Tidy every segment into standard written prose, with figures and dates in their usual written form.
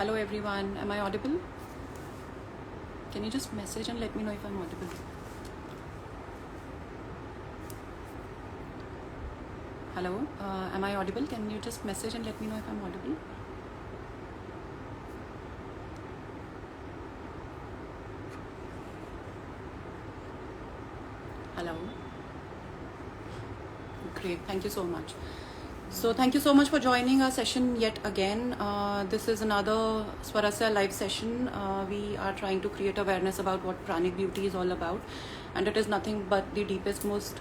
Hello everyone, am I audible? Can you just message and let me know if I'm audible? Hello, am I audible? Can you just message and let me know if I'm audible? Hello. Great, thank you so much. So thank you so much for joining our session yet again. This is another Swarasya live session. We are trying to create awareness about what pranic beauty is all about, and it is nothing but the deepest, most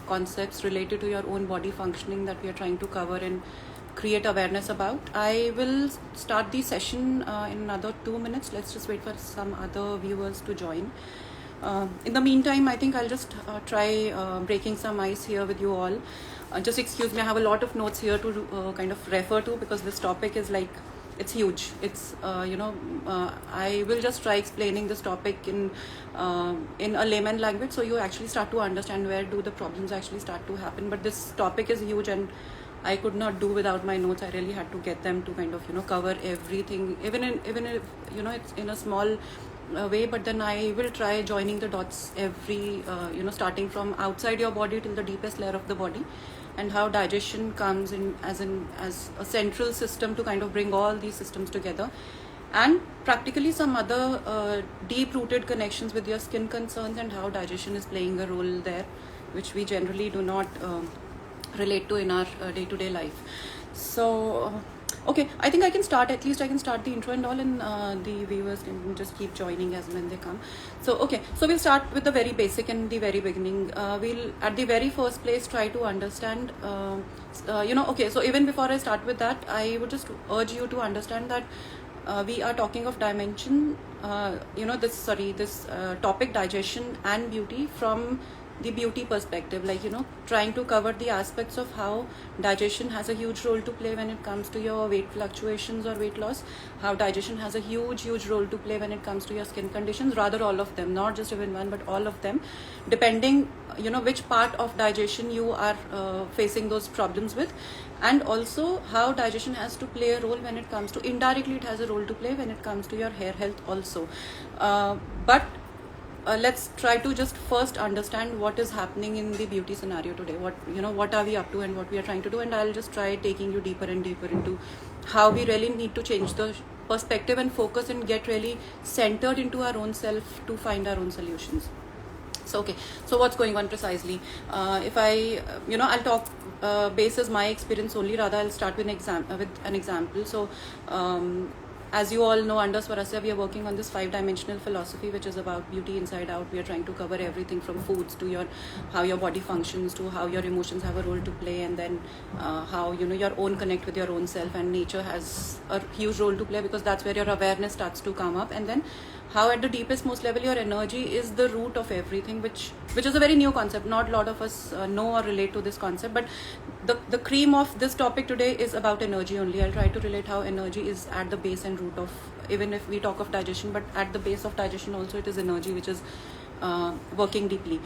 concepts related to your own body functioning that we are trying to cover and create awareness about. I will start the session in another 2 minutes. Let's just wait for some other viewers to join. In the meantime, I think I'll just try breaking some ice here with you all. Just excuse me, I have a lot of notes here to kind of refer to because this topic is like, it's huge. It's, I will just try explaining this topic in a layman language so you actually start to understand where do the problems actually start to happen. But this topic is huge and I could not do without my notes. I really had to get them to kind of, cover everything, even if, it's in a small way, but then I will try joining the dots every, starting from outside your body till the deepest layer of the body, and how digestion comes in as a central system to kind of bring all these systems together, and practically some other deep-rooted connections with your skin concerns and how digestion is playing a role there, which we generally do not relate to in our day-to-day life. So okay, I think I can start, at least I can start the intro and all, and the viewers can just keep joining as when they come. So okay, so we'll start with the very basic and the very beginning. We'll at the very first place try to understand, okay, so even before I start with that, I would just urge you to understand that we are talking of dimension, this topic, digestion and beauty, from the beauty perspective, like trying to cover the aspects of how digestion has a huge role to play when it comes to your weight fluctuations or weight loss, how digestion has a huge role to play when it comes to your skin conditions, rather all of them, not just even one but all of them, depending which part of digestion you are facing those problems with, and also how digestion has to play a role when it comes to, indirectly it has a role to play when it comes to your hair health also. But let's try to just first understand what is happening in the beauty scenario today. What are we up to and what we are trying to do, and I'll just try taking you deeper and deeper into how we really need to change the perspective and focus and get really centered into our own self to find our own solutions. So okay, so what's going on precisely? If I, I'll talk basis my experience only, rather I'll start with an example. So as you all know, under Swarasya, we are working on this 5-dimensional philosophy, which is about beauty inside out. We are trying to cover everything from foods to how your body functions, to how your emotions have a role to play, and then how your own connect with your own self, and nature has a huge role to play, because that's where your awareness starts to come up, and then how at the deepest most level your energy is the root of everything, which is a very new concept. Not a lot of us know or relate to this concept, but the cream of this topic today is about energy only. I'll try to relate how energy is at the base and root of, even if we talk of digestion, but at the base of digestion also it is energy which is working deeply.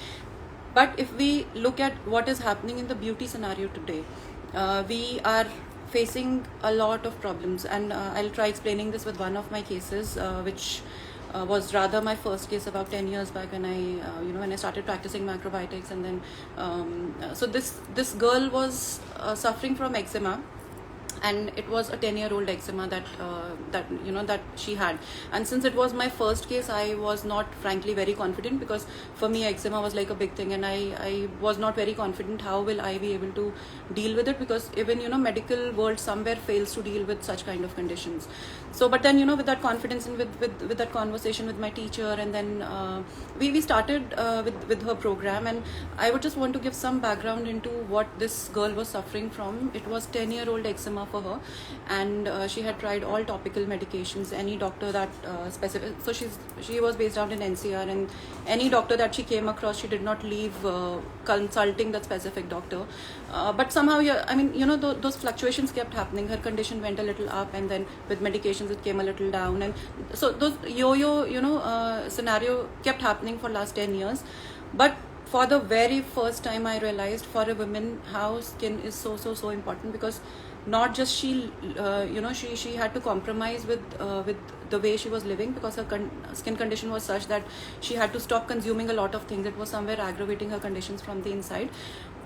But if we look at what is happening in the beauty scenario today, we are facing a lot of problems, and I'll try explaining this with one of my cases, which was rather my first case about 10 years back when I started practicing macrobiotics. And then so this girl was suffering from eczema, and it was a 10-year-old eczema that she had. And since it was my first case, I was not frankly very confident, because for me eczema was like a big thing, and I was not very confident how will I be able to deal with it, because even medical world somewhere fails to deal with such kind of conditions. So but then with that confidence and with that conversation with my teacher, and then we started with her program, and I would just want to give some background into what this girl was suffering from. It was 10-year-old eczema for her, and she had tried all topical medications, any doctor that specific. So she was based out in NCR, and any doctor that she came across, she did not leave consulting that specific doctor. But somehow, those fluctuations kept happening. Her condition went a little up, and then with medications it came a little down, and so those yo-yo scenario kept happening for last 10 years. But for the very first time I realized, for a woman, how skin is so important, because not just she she had to compromise with the way she was living, because her skin condition was such that she had to stop consuming a lot of things. It was somewhere aggravating her conditions from the inside.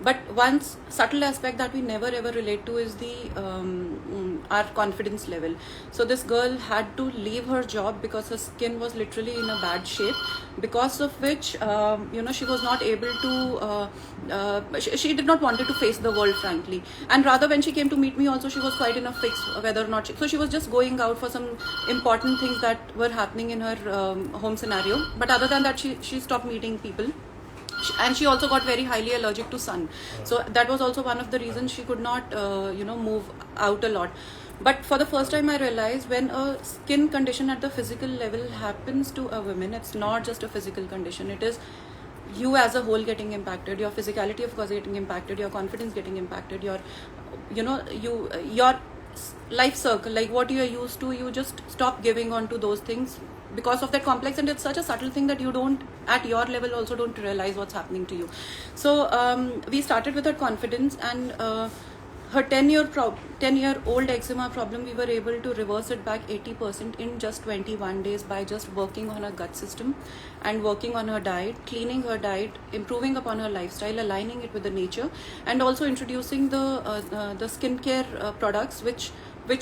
But one subtle aspect that we never ever relate to is the our confidence level. So this girl had to leave her job because her skin was literally in a bad shape, because of which she was not able to she did not wanted to face the world, frankly. And rather, when she came to meet me also, she was quite in a fix whether or not so she was just going out for some important things that were happening in her home scenario. But other than that, she stopped meeting people. And she also got very highly allergic to sun, so that was also one of the reasons she could not move out a lot. But for the first time I realized, when a skin condition at the physical level happens to a woman, it's not just a physical condition, it is you as a whole getting impacted, your physicality of course getting impacted, your confidence getting impacted, your your life circle, like what you are used to, you just stop giving on to those things because of that complex. And it's such a subtle thing that you don't, at your level also, don't realize what's happening to you. So we started with her confidence, and her 10-year-old eczema problem, we were able to reverse it back 80% in just 21 days by just working on her gut system and working on her diet, cleaning her diet, improving upon her lifestyle, aligning it with the nature, and also introducing the skincare products which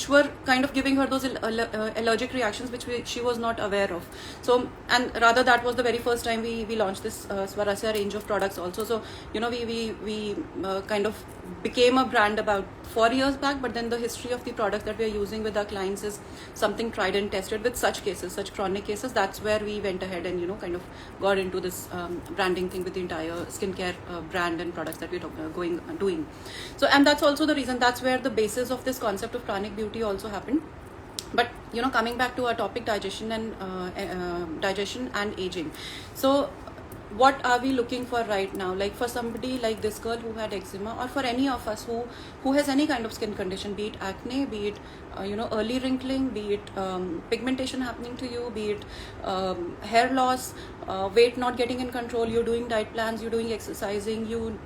were kind of giving her those allergic reactions which she was not aware of. So, and rather, that was the very first time we launched this Swarasya range of products also. So we kind of became a brand about 4 years back, but then the history of the products that we are using with our clients is something tried and tested with such cases, such chronic cases. That's where we went ahead and kind of got into this branding thing with the entire skincare brand and products that we're doing. So, and that's also the reason, that's where the basis of this concept of chronic beauty also happened. But coming back to our topic, digestion and aging. So what are we looking for right now? Like for somebody like this girl who had eczema, or for any of us who has any kind of skin condition, be it acne, be it early wrinkling, be it pigmentation happening to you, be it hair loss, weight not getting in control, you're doing diet plans, you're doing exercising, you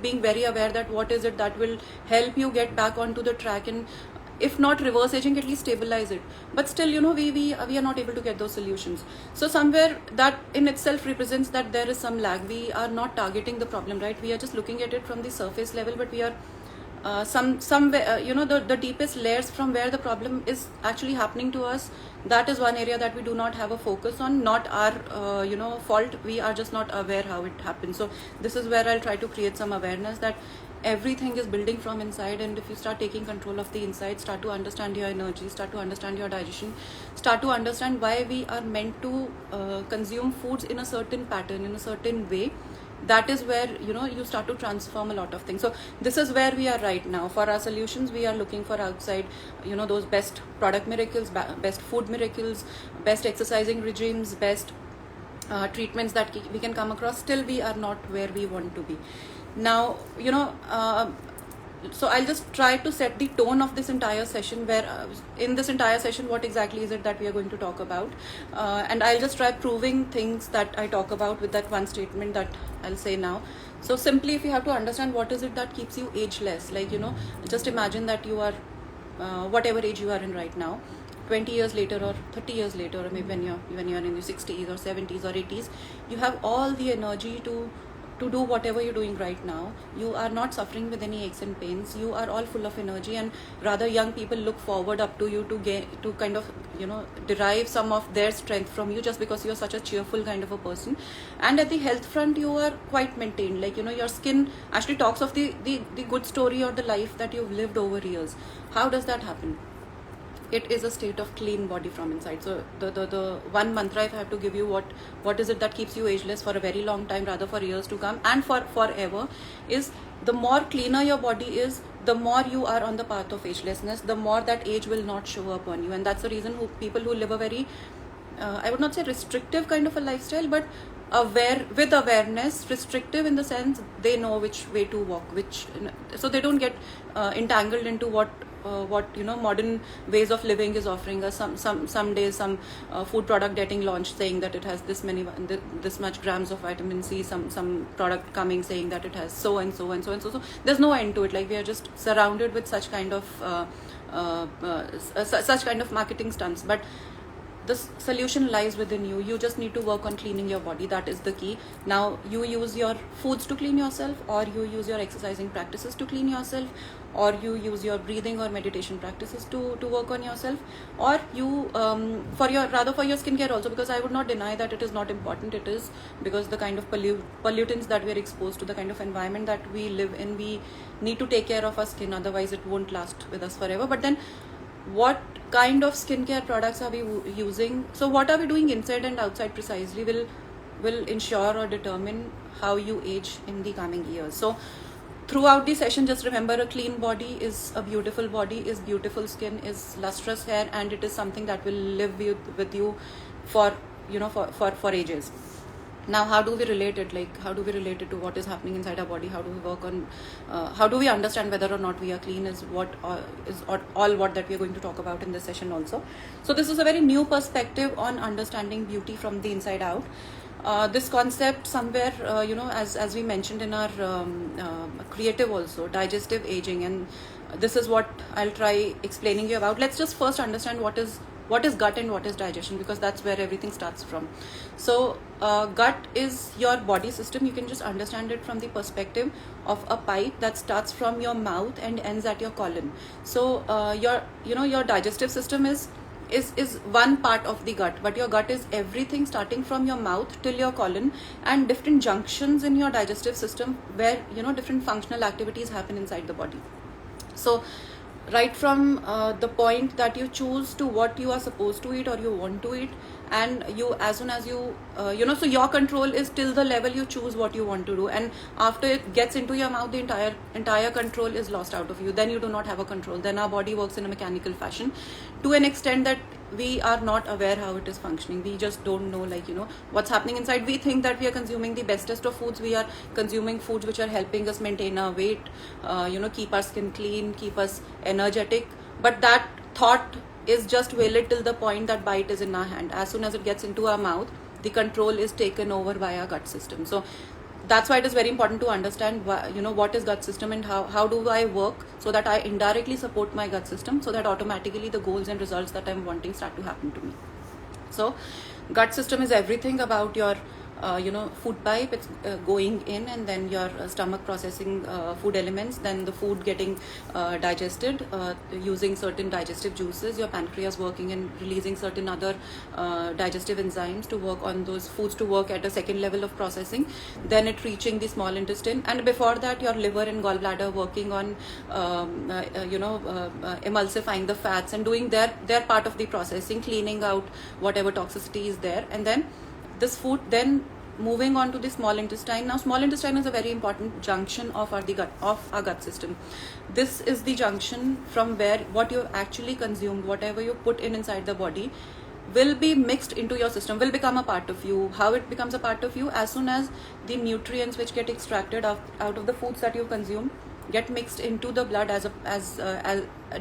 being very aware that what is it that will help you get back onto the track, and if not reverse aging, at least stabilize it. But still, we are not able to get those solutions. So somewhere that in itself represents that there is some lag. We are not targeting the problem, right? We are just looking at it from the surface level, but we are somewhere the deepest layers from where the problem is actually happening to us. That is one area that we do not have a focus on. Not our fault. We are just not aware how it happens. So this is where I'll try to create some awareness that everything is building from inside, and if you start taking control of the inside, start to understand your energy, start to understand your digestion, start to understand why we are meant to consume foods in a certain pattern, in a certain way, that is where you start to transform a lot of things. So this is where we are right now. For our solutions, we are looking for outside those best product miracles, best food miracles, best exercising regimes, best treatments that we can come across. Still we are not where we want to be. Now, so I'll just try to set the tone of this entire session, where in this entire session, what exactly is it that we are going to talk about, and I'll just try proving things that I talk about with that one statement that I'll say now. So simply, if you have to understand what is it that keeps you ageless, like just imagine that you are whatever age you are in right now, 20 years later or 30 years later, or maybe when you're in your 60s or 70s or 80s, you have all the energy to do whatever you're doing right now. You are not suffering with any aches and pains. You are all full of energy, and rather young people look forward up to you to kind of derive some of their strength from you, just because you're such a cheerful kind of a person. And at the health front, you are quite maintained. Like your skin actually talks of the good story or the life that you've lived over years. How does that happen? It is a state of clean body from inside. So the one mantra, if I have to give you, what is it that keeps you ageless for a very long time, rather for years to come and for forever, is the more cleaner your body is, the more you are on the path of agelessness, the more that age will not show up on you. And that's the reason people who live a very I would not say restrictive kind of a lifestyle, but with awareness, restrictive in the sense they know which way to walk, so they don't get entangled into what what modern ways of living is offering us. Some days some food product getting launched saying that it has this much grams of vitamin C. Some product coming saying that it has so and so and so and so. So there's no end to it. Like, we are just surrounded with such kind of marketing stunts. But the solution lies within you. You just need to work on cleaning your body. That is the key. Now, you use your foods to clean yourself, or you use your exercising practices to clean yourself, or you use your breathing or meditation practices to work on yourself, or you for your skincare also, because I would not deny that it is not important. It is, because the kind of pollutants that we are exposed to, the kind of environment that we live in, we need to take care of our skin, otherwise it won't last with us forever. But then, what kind of skincare products are we using? So what are we doing inside and outside precisely will ensure or determine how you age in the coming years. So throughout the session, just remember, a clean body is a beautiful body, is beautiful skin, is lustrous hair, and it is something that will live with you for ages. Now, how do we relate it? Like, how do we relate it to what is happening inside our body? How do we work on, how do we understand whether or not we are clean, is what that we are going to talk about in this session also. So this is a very new perspective on understanding beauty from the inside out. This concept somewhere, as we mentioned in our creative also, digestive aging, and this is what I'll try explaining you about. Let's just first understand what is gut and what is digestion, because that's where everything starts from. So gut is your body system. You can just understand it from the perspective of a pipe that starts from your mouth and ends at your colon. So your digestive system is one part of the gut, but your gut is everything starting from your mouth till your colon, and different junctions in your digestive system where different functional activities happen inside the body. So right from the point that you choose to what you are supposed to eat or you want to eat, and you, as soon as you so your control is till the level you choose what you want to do, and after it gets into your mouth, the entire control is lost out of you. Then you do not have a control. Then our body works in a mechanical fashion to an extent that we are not aware how it is functioning. We just don't know, what's happening inside. We think that we are consuming the bestest of foods. We are consuming foods which are helping us maintain our weight, keep our skin clean, keep us energetic. But that thought is just valid till the point that bite is in our hand. As soon as it gets into our mouth, the control is taken over by our gut system. So that's why it is very important to understand what is gut system, and how do I work so that I indirectly support my gut system, so that automatically the goals and results that I'm wanting start to happen to me. So gut system is everything about your food pipe. It's going in, and then your stomach processing food elements, then the food getting digested using certain digestive juices, your pancreas working and releasing certain other digestive enzymes to work on those foods to work at a second level of processing, then it reaching the small intestine, and before that your liver and gallbladder working on emulsifying the fats and doing their part of the processing, cleaning out whatever toxicity is there, and then this food then moving on to the small intestine. Now, small intestine is a very important junction of our gut system. This is the junction from where what you actually consumed, whatever you put inside the body, will be mixed into your system, will become a part of you. How it becomes a part of you? As soon as the nutrients which get extracted out of the foods that you consume get mixed into the blood, as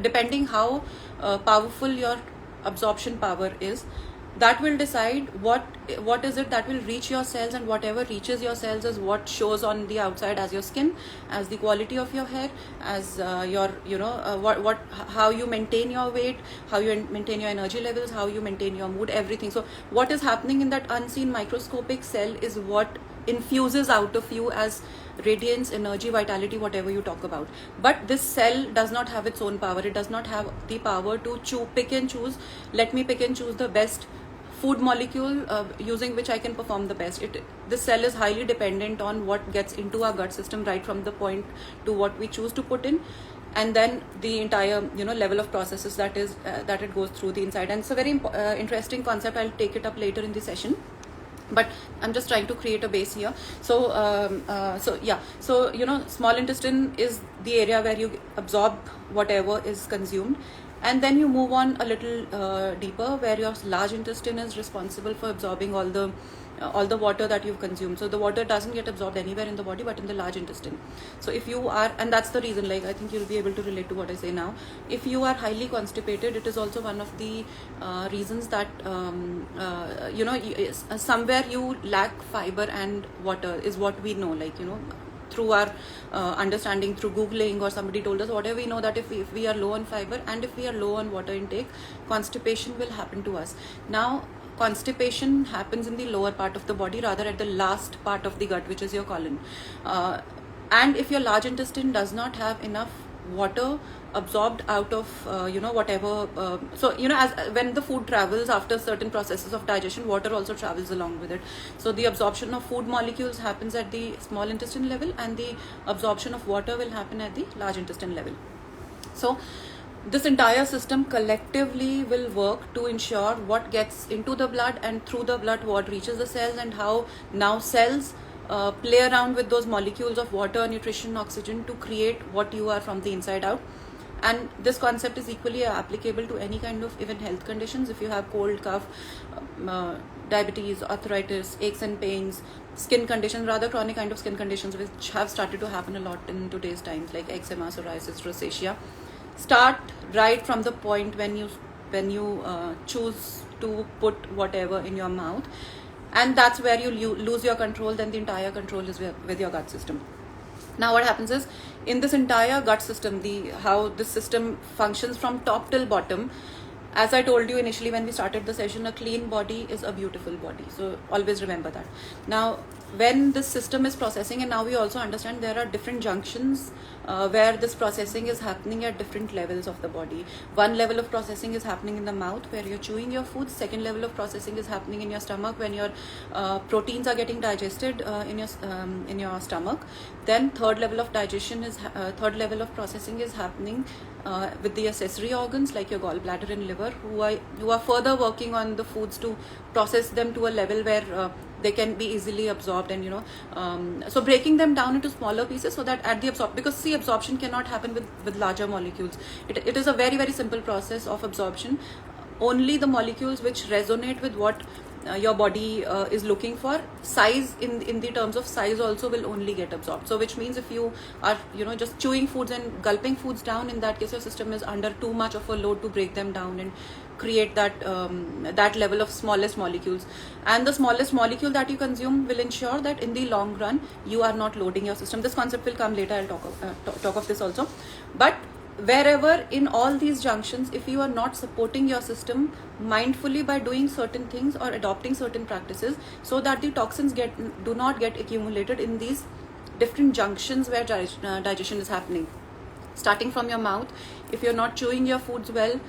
depending how powerful your absorption power is, that will decide what is it that will reach your cells, and whatever reaches your cells is what shows on the outside as your skin, as the quality of your hair, as your how you maintain your weight, how you maintain your energy levels, how you maintain your mood, everything. So what is happening in that unseen microscopic cell is what infuses out of you as radiance, energy, vitality, whatever you talk about. But this cell does not have its own power. It does not have the power to pick and choose. Let me pick and choose the best food molecule using which I can perform the best. This cell is highly dependent on what gets into our gut system, right from the point to what we choose to put in, and then the entire level of processes that it goes through the inside. And it's a very interesting concept. I'll take it up later in the session, but I'm just trying to create a base here. So small intestine is the area where you absorb whatever is consumed, And then you move on a little deeper, where your large intestine is responsible for absorbing all the water that you've consumed. So the water doesn't get absorbed anywhere in the body but in the large intestine. So if you are, and that's the reason, like I think you'll be able to relate to what I say now, if you are highly constipated, it is also one of the reasons that somewhere you lack fiber and water, is what we know, like through our understanding, through googling, or somebody told us, whatever we know, that if we are low on fiber and if we are low on water intake, constipation will happen to us. Now constipation happens in the lower part of the body, rather at the last part of the gut, which is your colon, and if your large intestine does not have enough water absorbed out of whatever, as when the food travels after certain processes of digestion, water also travels along with it. So the absorption of food molecules happens at the small intestine level, and the absorption of water will happen at the large intestine level. So this entire system collectively will work to ensure what gets into the blood, and through the blood what reaches the cells, and how now cells play around with those molecules of water, nutrition, oxygen to create what you are from the inside out. And this concept is equally applicable to any kind of even health conditions. If you have cold, cough, diabetes, arthritis, aches and pains, skin conditions, rather chronic kind of skin conditions which have started to happen a lot in today's times, like eczema, psoriasis, rosacea, start right from the point when you choose to put whatever in your mouth, and that's where you lose your control. Then the entire control is with your gut system. Now what happens is, in this entire gut system, how this system functions from top till bottom, as I told you initially when we started the session, a clean body is a beautiful body. So always remember that. Now when this system is processing, and now we also understand there are different junctions where this processing is happening at different levels of the body. One level of processing is happening in the mouth, where you're chewing your food. Second level of processing is happening in your stomach, when your proteins are getting digested in your stomach. Then third level of processing is happening with the accessory organs, like your gallbladder and liver, who are further working on the foods to process them to a level where they can be easily absorbed, and so breaking them down into smaller pieces, so that at the because absorption cannot happen with larger molecules. It is a very, very simple process of absorption. Only the molecules which resonate with what your body is looking for, size, in the terms of size also, will only get absorbed. So which means if you are just chewing foods and gulping foods down, in that case your system is under too much of a load to break them down and create that level of smallest molecules. And the smallest molecule that you consume will ensure that in the long run you are not loading your system. This concept will come later. I'll talk of this also. But wherever in all these junctions, if you are not supporting your system mindfully by doing certain things or adopting certain practices, so that the toxins do not get accumulated in these different junctions where digestion is happening, starting from your mouth. If you're not chewing your foods well,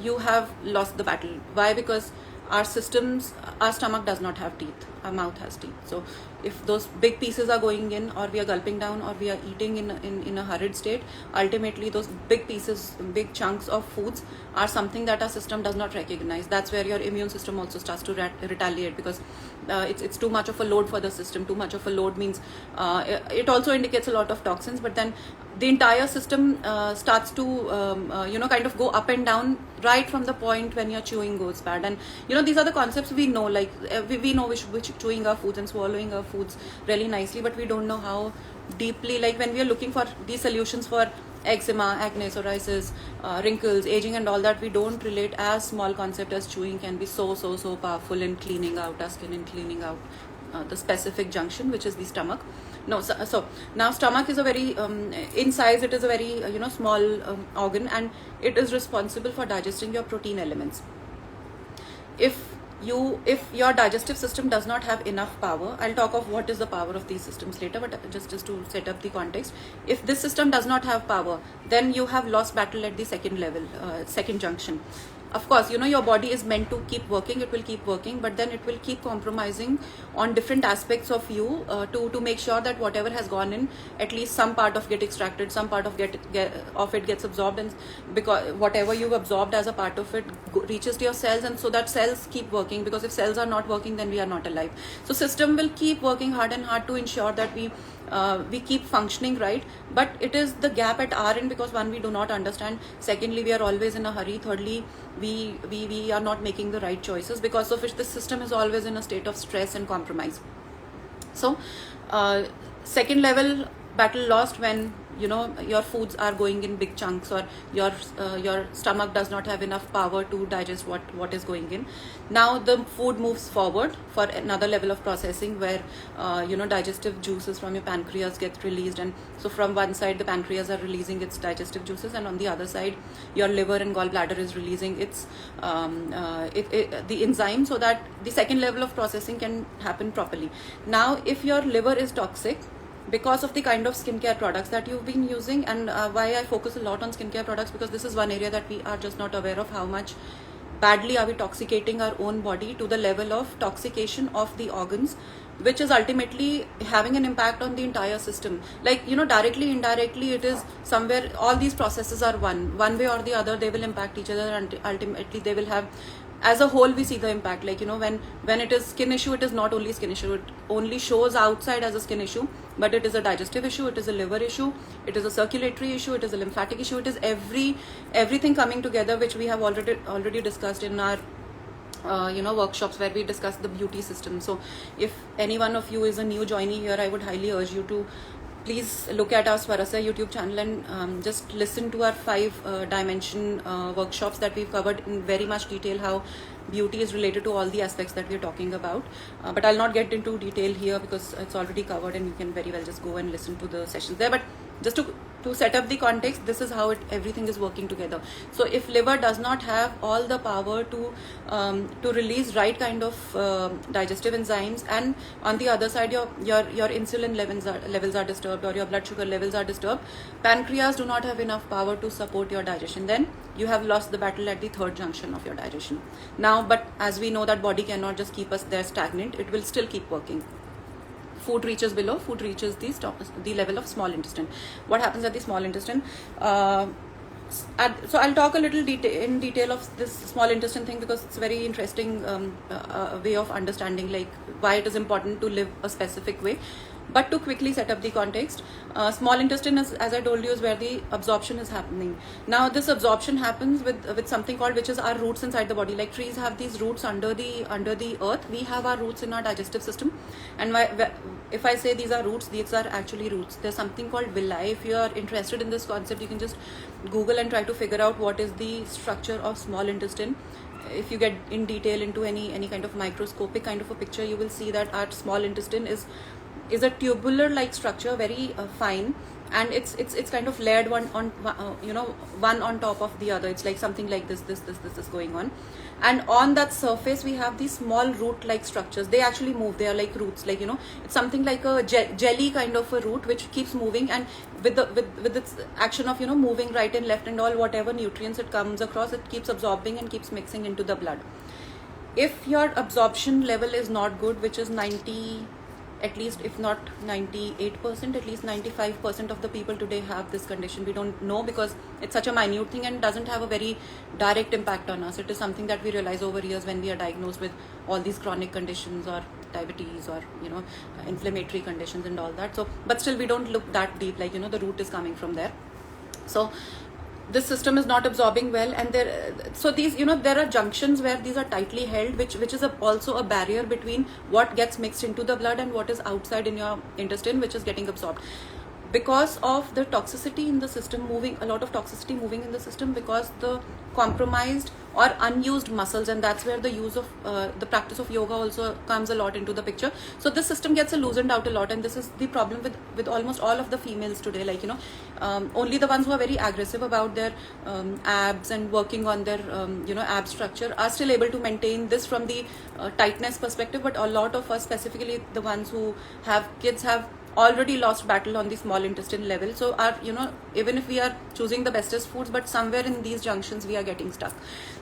you have lost the battle. Why? Because our stomach does not have teeth, our mouth has teeth. So if those big pieces are going in, or we are gulping down, or we are eating in a hurried state, ultimately those big pieces, big chunks of foods are something that our system does not recognize. That's where your immune system also starts to retaliate, because it's too much of a load for the system. Too much of a load means it also indicates a lot of toxins, but then the entire system starts to kind of go up and down right from the point when your chewing goes bad. And these are the concepts we know, like we know which chewing our foods and swallowing our foods really nicely, but we don't know how deeply, like when we are looking for these solutions for eczema, acne, psoriasis, wrinkles, aging and all that, we don't relate as small concept as chewing can be so powerful in cleaning out our skin and cleaning out the specific junction, which is the stomach. So now stomach is a very in size, it is a very small organ, and it is responsible for digesting your protein elements. If your digestive system does not have enough power, I'll talk of what is the power of these systems later, but just to set up the context, if this system does not have power, then you have lost battle at the second level, second junction. Of course, your body is meant to keep working, it will keep working, but then it will keep compromising on different aspects of you to make sure that whatever has gone in, at least some part of get extracted, some part of it gets absorbed, and because whatever you've absorbed as a part of it reaches to your cells, and so that cells keep working, because if cells are not working, then we are not alive. So system will keep working hard and hard to ensure that we we keep functioning right, but it is the gap at our end because one, we do not understand, secondly, we are always in a hurry, thirdly, we are not making the right choices, because of which the system is always in a state of stress and compromise. So second level battle lost when your foods are going in big chunks, or your stomach does not have enough power to digest what is going in. Now the food moves forward for another level of processing, where digestive juices from your pancreas get released, and so from one side the pancreas are releasing its digestive juices, and on the other side your liver and gallbladder is releasing its the enzyme, so that the second level of processing can happen properly. Now if your liver is toxic because of the kind of skincare products that you've been using, and why I focus a lot on skincare products, because this is one area that we are just not aware of, how much badly are we toxicating our own body to the level of toxication of the organs, which is ultimately having an impact on the entire system. Like, directly, indirectly, it is somewhere, all these processes are one way or the other, they will impact each other, and ultimately they will have, as a whole we see the impact. Like, when it is skin issue, it is not only skin issue, it only shows outside as a skin issue, but it is a digestive issue, it is a liver issue, it is a circulatory issue, it is a lymphatic issue, it is everything coming together, which we have already discussed in our workshops, where we discuss the beauty system. So if any one of you is a new joinee here, I would highly urge you to please look at our Swarasya YouTube channel and just listen to our 5 dimension workshops that we've covered in very much detail, how beauty is related to all the aspects that we're talking about. But I'll not get into detail here because it's already covered, and you can very well just go and listen to the sessions there. But just to set up the context, this is how everything is working together. So if liver does not have all the power to release right kind of digestive enzymes, and on the other side your insulin levels are disturbed, or your blood sugar levels are disturbed, pancreas do not have enough power to support your digestion, then you have lost the battle at the third junction of your digestion. Now, but as we know that body cannot just keep us there stagnant, it will still keep working. Food reaches below, food reaches the level of small intestine. What happens at the small intestine? So I'll talk a little in detail of this small intestine thing, because it's a very interesting way of understanding like why it is important to live a specific way. But to quickly set up the context, small intestine is, as I told you, is where the absorption is happening. Now this absorption happens with something called, which is our roots inside the body. Like trees have these roots under the earth, we have our roots in our digestive system. And if I say these are roots, these are actually roots. There's something called villi. If you are interested in this concept, you can just Google and try to figure out what is the structure of small intestine. If you get in detail into any kind of microscopic kind of a picture, you will see that our small intestine is a tubular like structure, very fine, and it's kind of layered one on top of the other. It's like something like this is going on, and on that surface we have these small root like structures. They actually move, they are like roots, like it's something like a jelly kind of a root which keeps moving, and with its action of moving right and left and all, whatever nutrients it comes across, it keeps absorbing and keeps mixing into the blood. If your absorption level is not good, which is 90, at least if not 98%, at least 95% of the people today have this condition. We don't know because it's such a minute thing and doesn't have a very direct impact on us. It is something that we realize over years when we are diagnosed with all these chronic conditions or diabetes or inflammatory conditions and all that. So but still we don't look that deep, like the root is coming from there. So this system is not absorbing well, and there are junctions where these are tightly held, which is also a barrier between what gets mixed into the blood and what is outside in your intestine, which is getting absorbed. Because of the toxicity in the system moving, a lot of toxicity moving in the system, because the compromised or unused muscles, and that's where the use of the practice of yoga also comes a lot into the picture. So this system gets loosened out a lot, and this is the problem with almost all of the females today. Like only the ones who are very aggressive about their abs and working on their ab structure are still able to maintain this from the tightness perspective. But a lot of us, specifically the ones who have kids, have already lost battle on the small intestine level. So our even if we are choosing the bestest foods, but somewhere in these junctions we are getting stuck.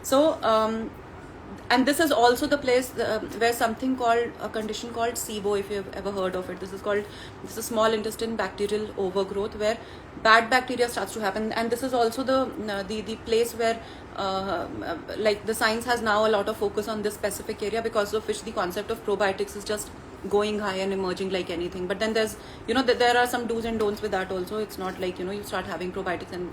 So and this is also the place where something called a condition called SIBO, if you've ever heard of it. This is small intestine bacterial overgrowth, where bad bacteria starts to happen. And this is also the place where like the science has now a lot of focus on this specific area, because of which the concept of probiotics is just going high and emerging like anything. But then there's, there are some do's and don'ts with that also. It's not like, you start having probiotics and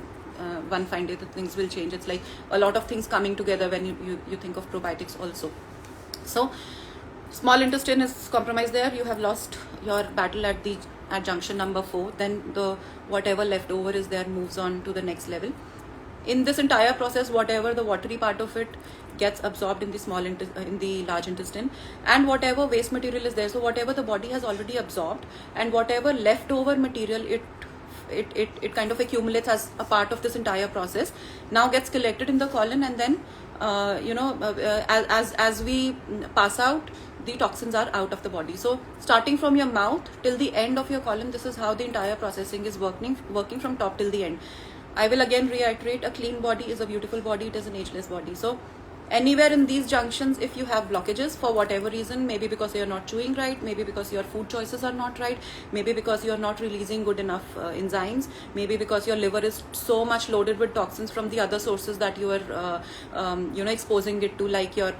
one fine day the things will change. It's like a lot of things coming together when you think of probiotics also. So small intestine is compromised there. You have lost your battle at junction number 4. Then the whatever left over is there moves on to the next level. In this entire process, whatever the watery part of it gets absorbed in the large intestine, and whatever waste material is there, so whatever the body has already absorbed and whatever leftover material it kind of accumulates as a part of this entire process, now gets collected in the colon, and then as we pass out, the toxins are out of the body. So starting from your mouth till the end of your colon, this is how the entire processing is working from top till the end. I will again reiterate, a clean body is a beautiful body, it is an ageless body. So anywhere in these junctions, if you have blockages for whatever reason, maybe because you're not chewing right, maybe because your food choices are not right, maybe because you're not releasing good enough enzymes, maybe because your liver is so much loaded with toxins from the other sources that you are exposing it to, like your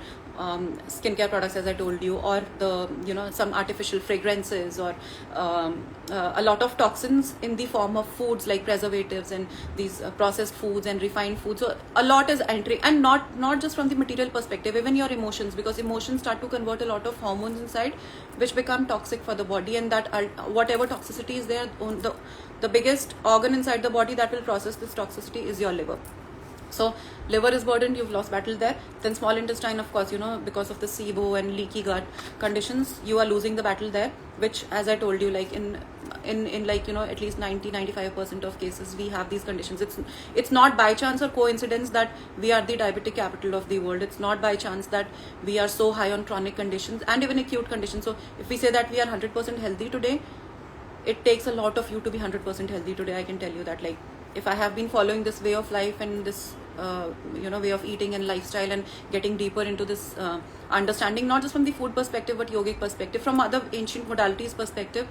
skincare products, as I told you, or the some artificial fragrances, or a lot of toxins in the form of foods like preservatives and these processed foods and refined foods. So a lot is entering, and not just from the material perspective, even your emotions, because emotions start to convert a lot of hormones inside which become toxic for the body, and that whatever toxicity is there, the biggest organ inside the body that will process this toxicity is your liver. So liver is burdened, you've lost battle there. Then small intestine, of course, because of the SIBO and leaky gut conditions, you are losing the battle there, which, as I told you, like in like at least 90-95% of cases we have these conditions. It's not by chance or coincidence that we are the diabetic capital of the world. It's not by chance that we are so high on chronic conditions and even acute conditions. So if we say that we are 100% healthy today, it takes a lot of you to be 100% healthy today. I can tell you that. Like, if I have been following this way of life and this way of eating and lifestyle, and getting deeper into this understanding, not just from the food perspective but yogic perspective, from other ancient modalities perspective,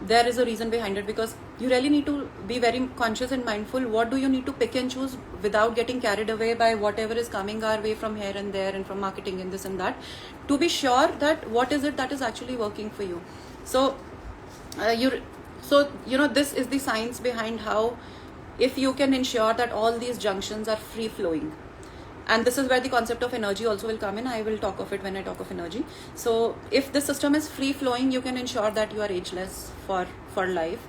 there is a reason behind it, because you really need to be very conscious and mindful. What do you need to pick and choose without getting carried away by whatever is coming our way from here and there and from marketing and this and that, to be sure that what is it that is actually working for you. So this is the science behind how, if you can ensure that all these junctions are free flowing, and this is where the concept of energy also will come in. I will talk of it when I talk of energy. So if the system is free flowing, you can ensure that you are ageless for life.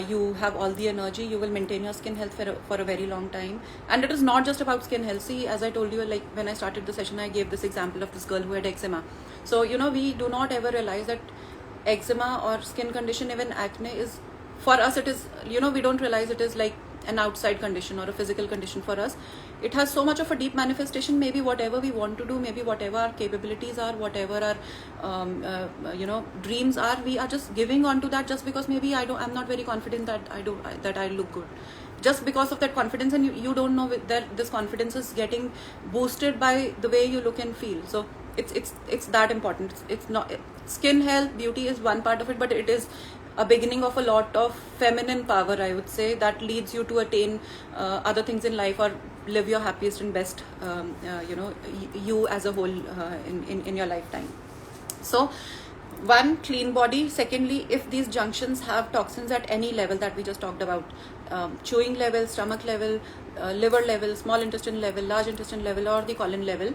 You have all the energy, you will maintain your skin health for a very long time. And it is not just about skin health. See, as I told you, like when I started the session, I gave this example of this girl who had eczema. So we do not ever realize that eczema or skin condition, even acne, is, for us it is, we don't realize it is like an outside condition or a physical condition. For us, it has so much of a deep manifestation. Maybe whatever we want to do, maybe whatever our capabilities are, whatever our dreams are, we are just giving on to that just because maybe I'm not very confident that I look good. Just because of that confidence, and you don't know that this confidence is getting boosted by the way you look and feel. So it's that important. It's not, skin health, beauty is one part of it, but it is a beginning of a lot of feminine power, I would say, that leads you to attain other things in life, or live your happiest and best, you as a whole in your lifetime. So one, clean body. Secondly, if these junctions have toxins at any level that we just talked about, chewing level, stomach level, liver level, small intestine level, large intestine level, or the colon level,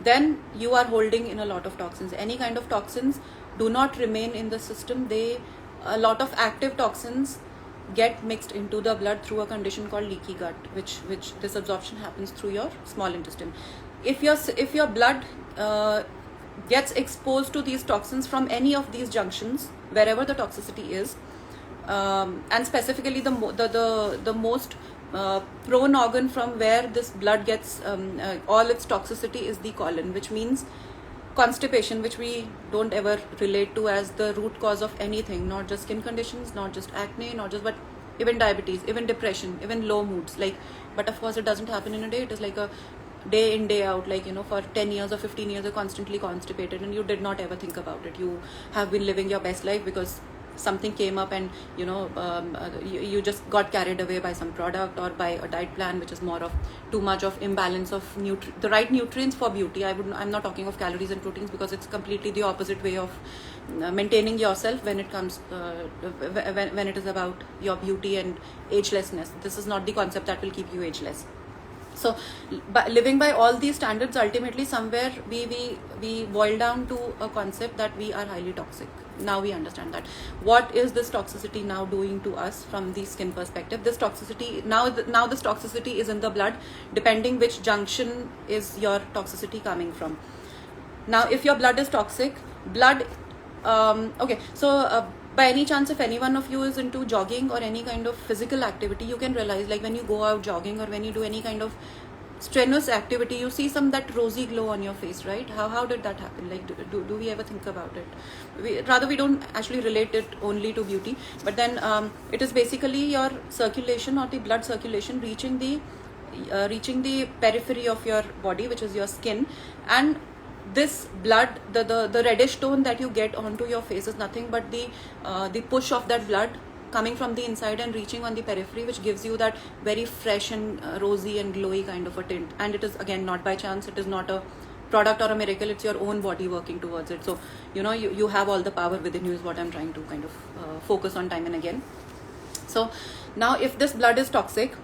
then you are holding in a lot of toxins. Any kind of toxins do not remain in the system. A lot of active toxins get mixed into the blood through a condition called leaky gut, which this absorption happens through your small intestine. If your blood gets exposed to these toxins from any of these junctions, wherever the toxicity is, and specifically the most prone organ from where this blood gets all its toxicity is the colon, which means constipation, which we don't ever relate to as the root cause of anything, not just skin conditions, not just acne, but even diabetes, even depression, even low moods. But of course it doesn't happen in a day. It is like a day in, day out, for 10 years or 15 years you're constantly constipated and you did not ever think about it. You have been living your best life because something came up and you just got carried away by some product or by a diet plan which is more of too much of imbalance of the right nutrients for beauty. I'm not talking of calories and proteins, because it's completely the opposite way of maintaining yourself when it comes when it is about your beauty and agelessness. This is not the concept that will keep you ageless. So living by all these standards, ultimately somewhere we boil down to a concept that we are highly toxic. Now we understand that. What is this toxicity now doing to us from the skin perspective? This toxicity now this toxicity is in the blood, depending which junction is your toxicity coming from. Now if your blood is toxic, okay, so by any chance, if any one of you is into jogging or any kind of physical activity, you can realize, like when you go out jogging or when you do any kind of strenuous activity, you see that rosy glow on your face, right? How did that happen? Like, do we ever think about it? We don't actually relate it only to beauty, but then it is basically your circulation or the blood circulation reaching the periphery of your body, which is your skin. And this blood, the reddish tone that you get onto your face is nothing but the push of that blood coming from the inside and reaching on the periphery, which gives you that very fresh and rosy and glowy kind of a tint. And it is again not by chance. It is not a product or a miracle. It's your own body working towards it. So you have all the power within you is what I'm trying to kind of focus on time and again. So now if this blood is toxic,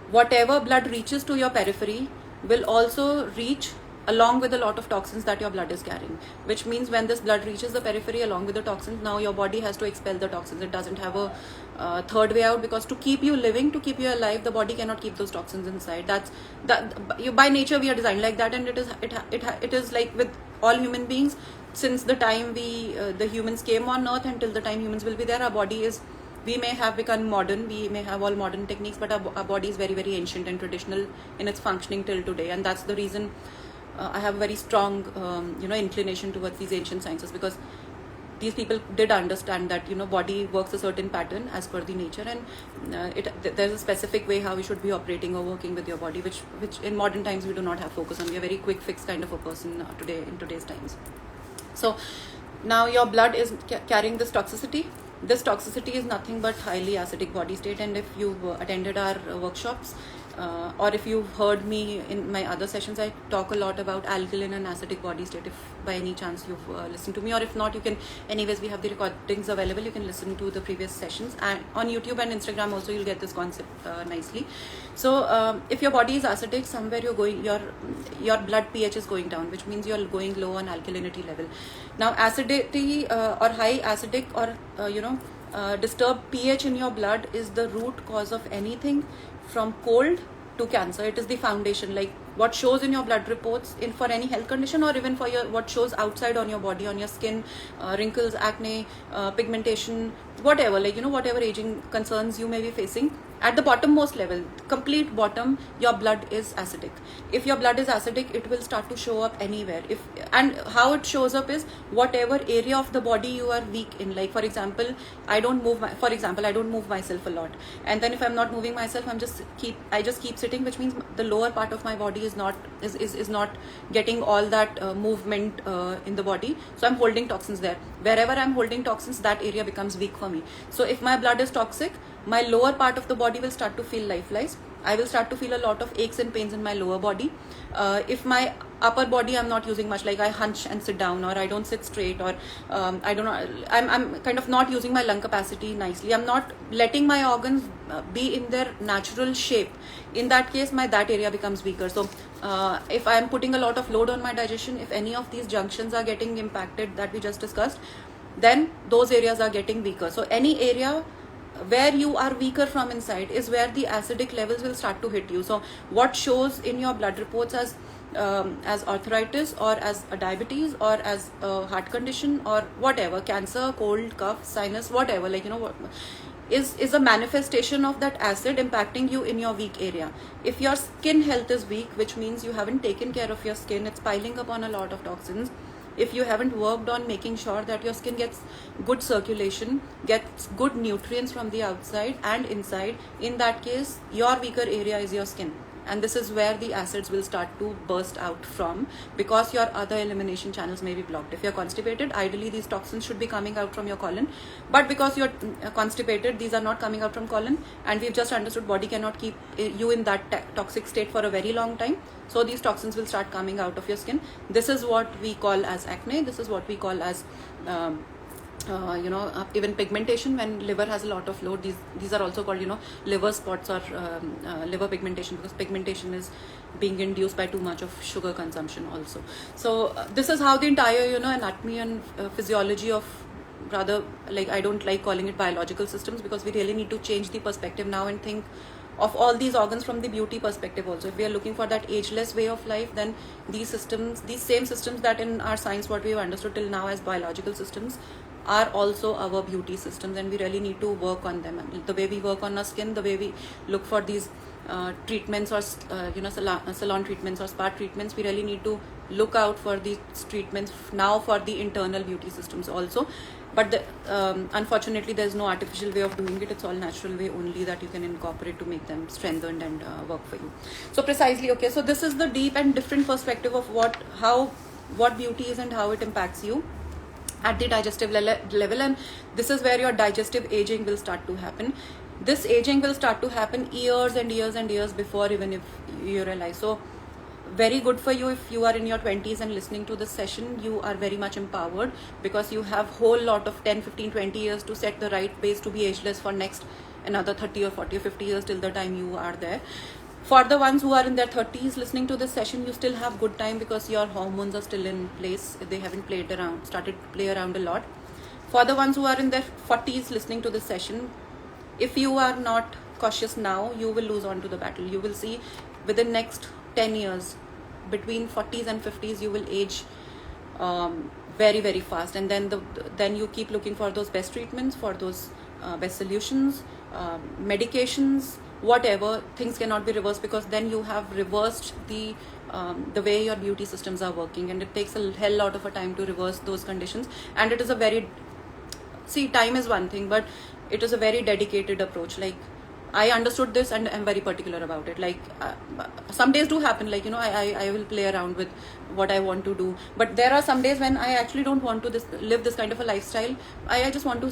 whatever blood reaches to your periphery will also reach along with a lot of toxins that your blood is carrying, which means when this blood reaches the periphery along with the toxins, now your body has to expel the toxins. It doesn't have a third way out, because to keep you living, to keep you alive, the body cannot keep those toxins inside. By nature we are designed like that, and it is like with all human beings. Since the time the humans came on earth until the time humans will be there, our body is, we may have become modern, we may have all modern techniques, but our body is very, very ancient and traditional in its functioning till today. And that's the reason I have a very strong inclination towards these ancient sciences, because these people did understand that body works a certain pattern as per the nature, and there's a specific way how we should be operating or working with your body, which in modern times we do not have focus on. We are very quick fix kind of a person today in today's times. So now your blood is carrying this toxicity. This toxicity is nothing but highly acidic body state. And if you've attended our workshops, or if you've heard me in my other sessions, I talk a lot about alkaline and acidic body state. If by any chance you've listened to me, or if not, you can, anyways, we have the recordings available. You can listen to the previous sessions, and on YouTube and Instagram also you'll get this concept nicely. So if your body is acidic, somewhere your blood pH is going down, which means you're going low on alkalinity level. Now acidity or high acidic or disturbed pH in your blood is the root cause of anything from cold to cancer. It is the foundation, like what shows in your blood reports for any health condition, or even for what shows outside on your body, on your skin, wrinkles, acne, pigmentation, whatever, whatever aging concerns you may be facing. At the bottommost level, complete bottom, your blood is acidic. If your blood is acidic, it will start to show up anywhere. And how it shows up is whatever area of the body you are weak in. Like for example, I don't move myself a lot, and then if I'm not moving myself, I just keep sitting, which means the lower part of my body is not getting all that movement in the body. So I'm holding toxins there. Wherever I'm holding toxins, that area becomes weak for me. So if my blood is toxic, my lower part of the body will start to feel lifeless. I will start to feel a lot of aches and pains in my lower body. If my upper body I'm not using much, like I hunch and sit down, or I don't sit straight, or I'm kind of not using my lung capacity nicely. I'm not letting my organs be in their natural shape. In that case, that area becomes weaker. So if I'm putting a lot of load on my digestion, if any of these junctions are getting impacted that we just discussed, then those areas are getting weaker. So any area where you are weaker from inside is where the acidic levels will start to hit you. So what shows in your blood reports as arthritis, or as a diabetes, or as a heart condition, or whatever, cancer, cold, cough, sinus, whatever, is a manifestation of that acid impacting you in your weak area. If your skin health is weak, which means you haven't taken care of your skin, it's piling up on a lot of toxins. If you haven't worked on making sure that your skin gets good circulation, gets good nutrients from the outside and inside, in that case, your weaker area is your skin. and this is where the acids will start to burst out from, because your other elimination channels may be blocked. If you're constipated, ideally these toxins should be coming out from your colon, but because you're constipated, these are not coming out from colon, and we've just understood body cannot keep you in that toxic state for a very long time, so these toxins will start coming out of your skin. This is what we call as acne. This is what we call as even pigmentation. When liver has a lot of load, these are also called liver spots or liver pigmentation, because pigmentation is being induced by too much of sugar consumption also. So this is how the entire anatomy and physiology of, rather, like, I don't like calling it biological systems, because we really need to change the perspective now and think of all these organs from the beauty perspective also. If we are looking for that ageless way of life, then these systems, these same systems that in our science what we have understood till now as biological systems, are also our beauty systems, and we really need to work on them. And the way we work on our skin, the way we look for these treatments or salon treatments or spa treatments, we really need to look out for these treatments now for the internal beauty systems also. But unfortunately there's no artificial way of doing it. It's all natural way only that you can incorporate to make them strengthened and work for you. So precisely, okay, so this is the deep and different perspective of what beauty is and how it impacts you at the digestive level, and this is where your digestive aging will start to happen. This aging will start to happen years and years and years before even if you realize. So very good for you if you are in your 20s and listening to this session. You are very much empowered, because you have whole lot of 10, 15, 20 years to set the right base to be ageless for next another 30 or 40 or 50 years till the time you are there. For the ones who are in their 30s listening to this session, you still have good time, because your hormones are still in place. They haven't started to play around a lot. For the ones who are in their 40s listening to this session, if you are not cautious now, you will lose on to the battle. You will see within next 10 years, between 40s and 50s, you will age very, very fast. And then you keep looking for those best treatments, for those best solutions, medications, whatever. Things cannot be reversed, because then you have reversed the way your beauty systems are working, and it takes a hell lot of a time to reverse those conditions. And it is a very, time is one thing, but it is a very dedicated approach. Like, I understood this and I'm very particular about it. Like some days do happen, like I will play around with what I want to do, but there are some days when I actually don't want to live this kind of a lifestyle. I just want to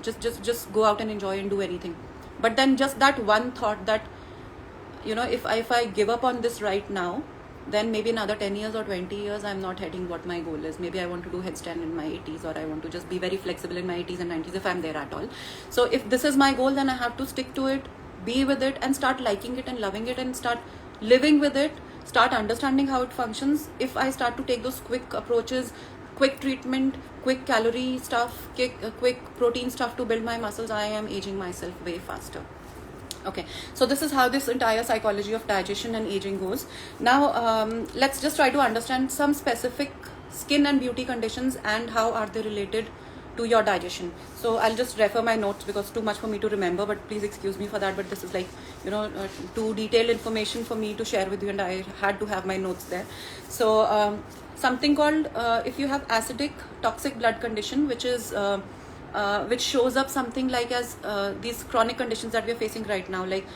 just go out and enjoy and do anything. But then just that one thought that if I give up on this right now, then maybe another 10 years or 20 years I'm not heading what my goal is. Maybe I want to do headstand in my 80s, or I want to just be very flexible in my 80s and 90s if I'm there at all. So if this is my goal, then I have to stick to it, be with it, and start liking it and loving it, and start living with it, start understanding how it functions. If I start to take those quick approaches, quick treatment, quick calorie stuff, quick protein stuff to build my muscles, I am aging myself way faster. Okay, so this is how this entire psychology of digestion and aging goes. Now let's just try to understand some specific skin and beauty conditions and how are they related to your digestion. So I'll just refer my notes because too much for me to remember, but please excuse me for that. But this is like too detailed information for me to share with you, and I had to have my notes there. So something called if you have acidic toxic blood condition, which is which shows up something like as these chronic conditions that we are facing right now, like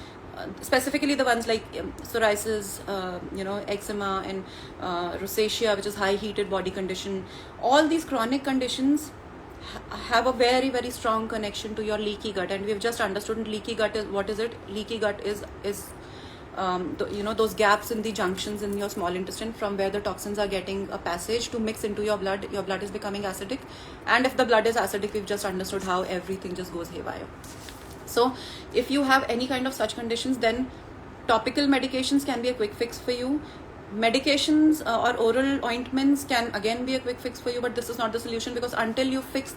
specifically the ones like psoriasis, eczema, and rosacea, which is high heated body condition. All these chronic conditions have a very, very strong connection to your leaky gut, and we've just understood leaky gut is, what is it? Leaky gut is those gaps in the junctions in your small intestine from where the toxins are getting a passage to mix into your blood. Your blood is becoming acidic, and if the blood is acidic, we've just understood how everything just goes haywire. So if you have any kind of such conditions, then topical medications can be a quick fix for you. Medications or oral ointments can again be a quick fix for you, but this is not the solution, because until you fix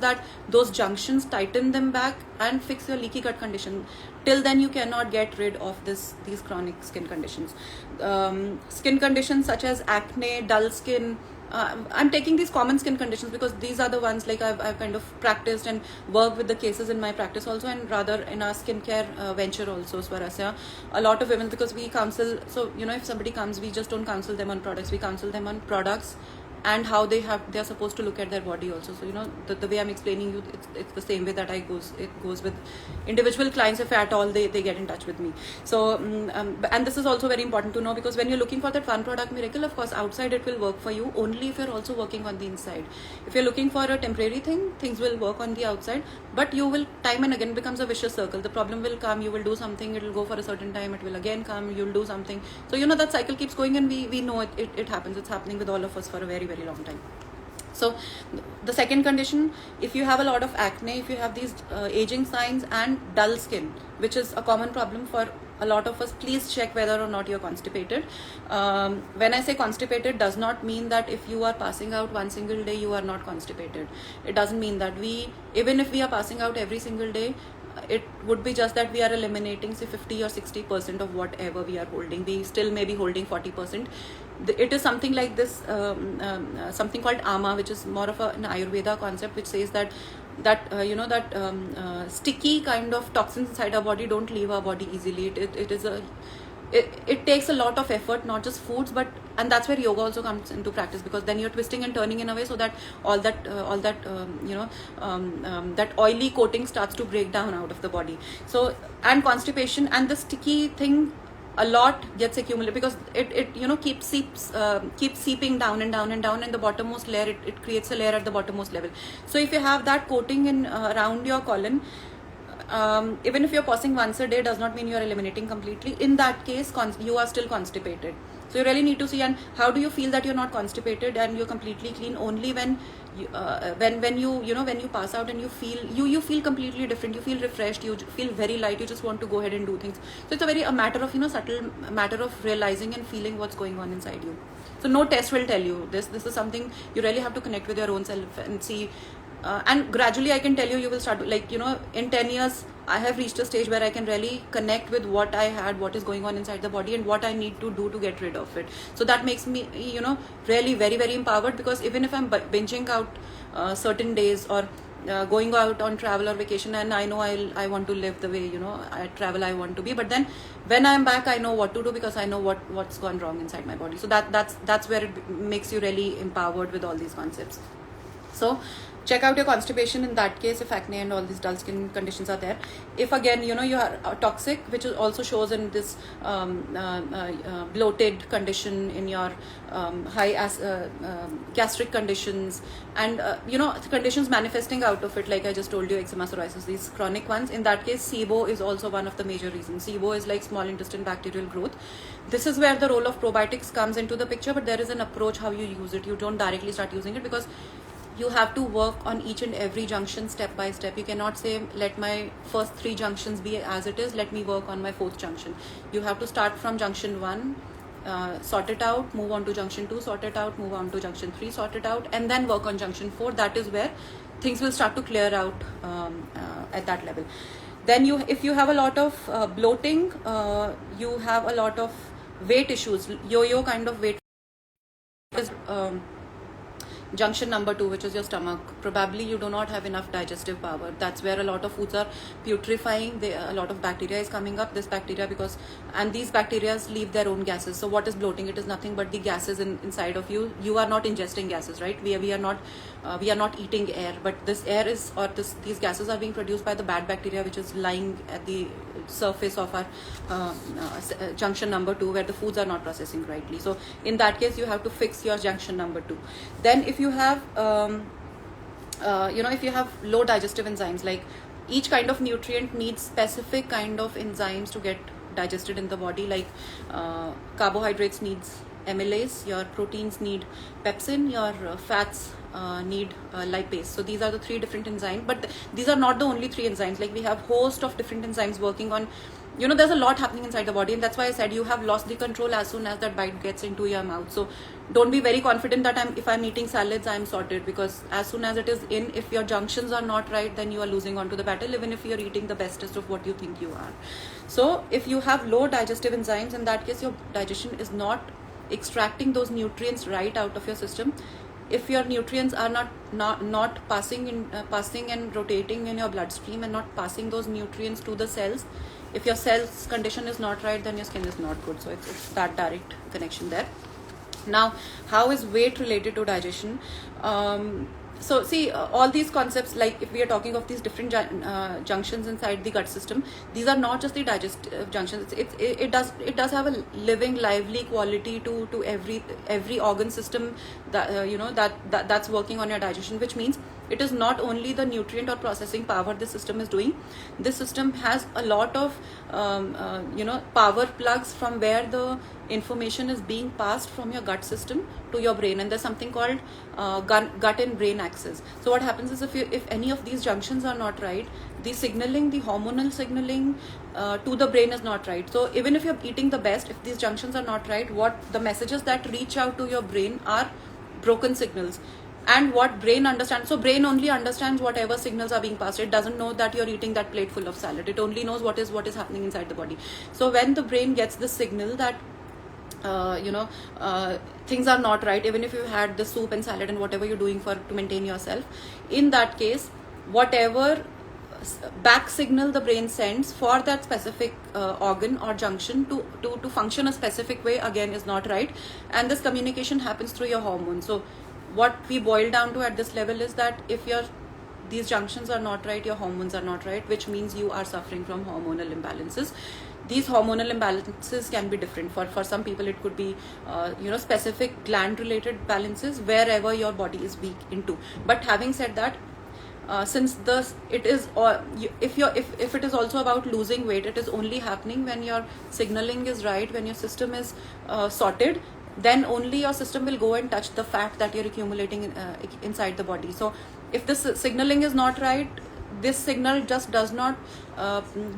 those junctions, tighten them back and fix your leaky gut condition, till then you cannot get rid of these chronic skin conditions. Skin conditions such as acne, dull skin. I'm taking these common skin conditions because these are the ones like I've kind of practiced and worked with the cases in my practice also, and rather in our skincare venture also, Swarasya. A lot of women, because we counsel, so if somebody comes, we just don't counsel them on products, we counsel them on products and how they are supposed to look at their body also. So the way I'm explaining you, it's the same way that it goes with individual clients, if at all they get in touch with me. So and this is also very important to know, because when you're looking for that one product miracle, of course outside it will work for you only if you're also working on the inside. If you're looking for a temporary thing, things will work on the outside, but you will, time and again, becomes a vicious circle. The problem will come, you will do something, it will go for a certain time, it will again come, you'll do something. So that cycle keeps going, and we know it happens. It's happening with all of us for a very, very long time. So the second condition, if you have a lot of acne, if you have these aging signs and dull skin, which is a common problem for a lot of us, please check whether or not you're constipated. When I say constipated, does not mean that if you are passing out one single day, you are not constipated. It doesn't mean that. Even if we are passing out every single day, it would be just that we are eliminating, say, 50 or 60% of whatever we are holding. We still may be holding 40%. It is something like this, something called ama, which is more of an Ayurveda concept, which says that sticky kind of toxins inside our body don't leave our body easily. It takes a lot of effort, not just foods, and that's where yoga also comes into practice, because then you're twisting and turning in a way so that all that oily coating starts to break down out of the body. So, and constipation and the sticky thing, a lot gets accumulated, because it keeps seeping down and down and down, and the bottommost layer, it creates a layer at the bottommost level. So if you have that coating in around your colon, even if you're passing once a day, does not mean you are eliminating completely. In that case, you are still constipated. So you really need to see, and how do you feel that you're not constipated and you're completely clean? Only when you pass out and you feel completely different. You feel refreshed. You feel very light. You just want to go ahead and do things. So it's a matter of subtle matter of realizing and feeling what's going on inside you. So no test will tell you this. This is something you really have to connect with your own self and see. And gradually, I can tell you will start, in 10 years, I have reached a stage where I can really connect with what I had, what is going on inside the body, and what I need to do to get rid of it. So that makes me, really very, very empowered, because even if I'm binging out certain days or going out on travel or vacation, and I know I want to live the way, I travel I want to be, but then when I'm back, I know what to do, because I know what's gone wrong inside my body. So that's where it makes you really empowered with all these concepts. So check out your constipation in that case, if acne and all these dull skin conditions are there. If again, you are toxic, which also shows in this bloated condition, in your gastric conditions, and conditions manifesting out of it, like I just told you, eczema, psoriasis, these chronic ones. In that case, SIBO is also one of the major reasons. SIBO is like small intestine bacterial growth. This is where the role of probiotics comes into the picture, but there is an approach how you use it. You don't directly start using it, because you have to work on each and every junction step by step. You cannot say, let my first 3 junctions be as it is, let me work on my 4th junction. You have to start from junction 1, sort it out, move on to junction 2, sort it out, move on to junction 3, sort it out, and then work on junction 4. That is where things will start to clear out at that level. Then if you have a lot of bloating, you have a lot of weight issues, yo-yo kind of weight is junction number 2, which is your stomach. Probably you do not have enough digestive power. That's where a lot of foods are putrefying. A lot of bacteria is coming up. This bacteria, and these bacteria leave their own gases. So what is bloating? It is nothing but the gases inside of you. You are not ingesting gases, right? We are not eating air, but this air is, or these gases are being produced by the bad bacteria, which is lying at the surface of our junction number 2, where the foods are not processing rightly. So in that case, you have to fix your junction number 2. Then if you have if you have low digestive enzymes, like each kind of nutrient needs specific kind of enzymes to get digested in the body, like carbohydrates needs amylase, your proteins need pepsin, your fats need lipase. So these are the 3 different enzymes, but these are not the only 3 enzymes. Like we have host of different enzymes working on, there's a lot happening inside the body, and that's why I said you have lost the control as soon as that bite gets into your mouth. So don't be very confident that if I'm eating salads, I'm sorted, because as soon as it is in, if your junctions are not right, then you are losing onto the battle, even if you're eating the bestest of what you think you are. So if you have low digestive enzymes, in that case, your digestion is not extracting those nutrients right out of your system. If your nutrients are not passing and rotating in your bloodstream and not passing those nutrients to the cells, if your cells condition is not right, then your skin is not good. So it's that direct connection there. Now, how is weight related to digestion? So see, all these concepts, like if we are talking of these different junctions inside the gut system, these are not just the digestive junctions. It does have a living, lively quality to every organ system that that's working on your digestion, which means it is not only the nutrient or processing power this system is doing. This system has a lot of power plugs from where the information is being passed from your gut system to your brain, and there's something called gut and brain axis. So what happens is, if any of these junctions are not right, the hormonal signaling to the brain is not right. So even if you're eating the best, if these junctions are not right, what the messages that reach out to your brain are broken signals. And what brain understands, so brain only understands whatever signals are being passed. It doesn't know that you're eating that plate full of salad. It only knows what is happening inside the body. So when the brain gets the signal that things are not right, even if you had the soup and salad and whatever you're doing to maintain yourself, in that case, whatever back signal the brain sends for that specific organ or junction to function a specific way, again, is not right. And this communication happens through your hormones. So what we boil down to at this level is that if these junctions are not right, your hormones are not right, which means you are suffering from hormonal imbalances. These hormonal imbalances can be different. For some people, it could be specific gland related balances wherever your body is weak into. But having said that, since it is if it is also about losing weight, it is only happening when your signaling is right, when your system is sorted. Then only your system will go and touch the fat that you're accumulating inside the body. So if this signaling is not right, this signal just does not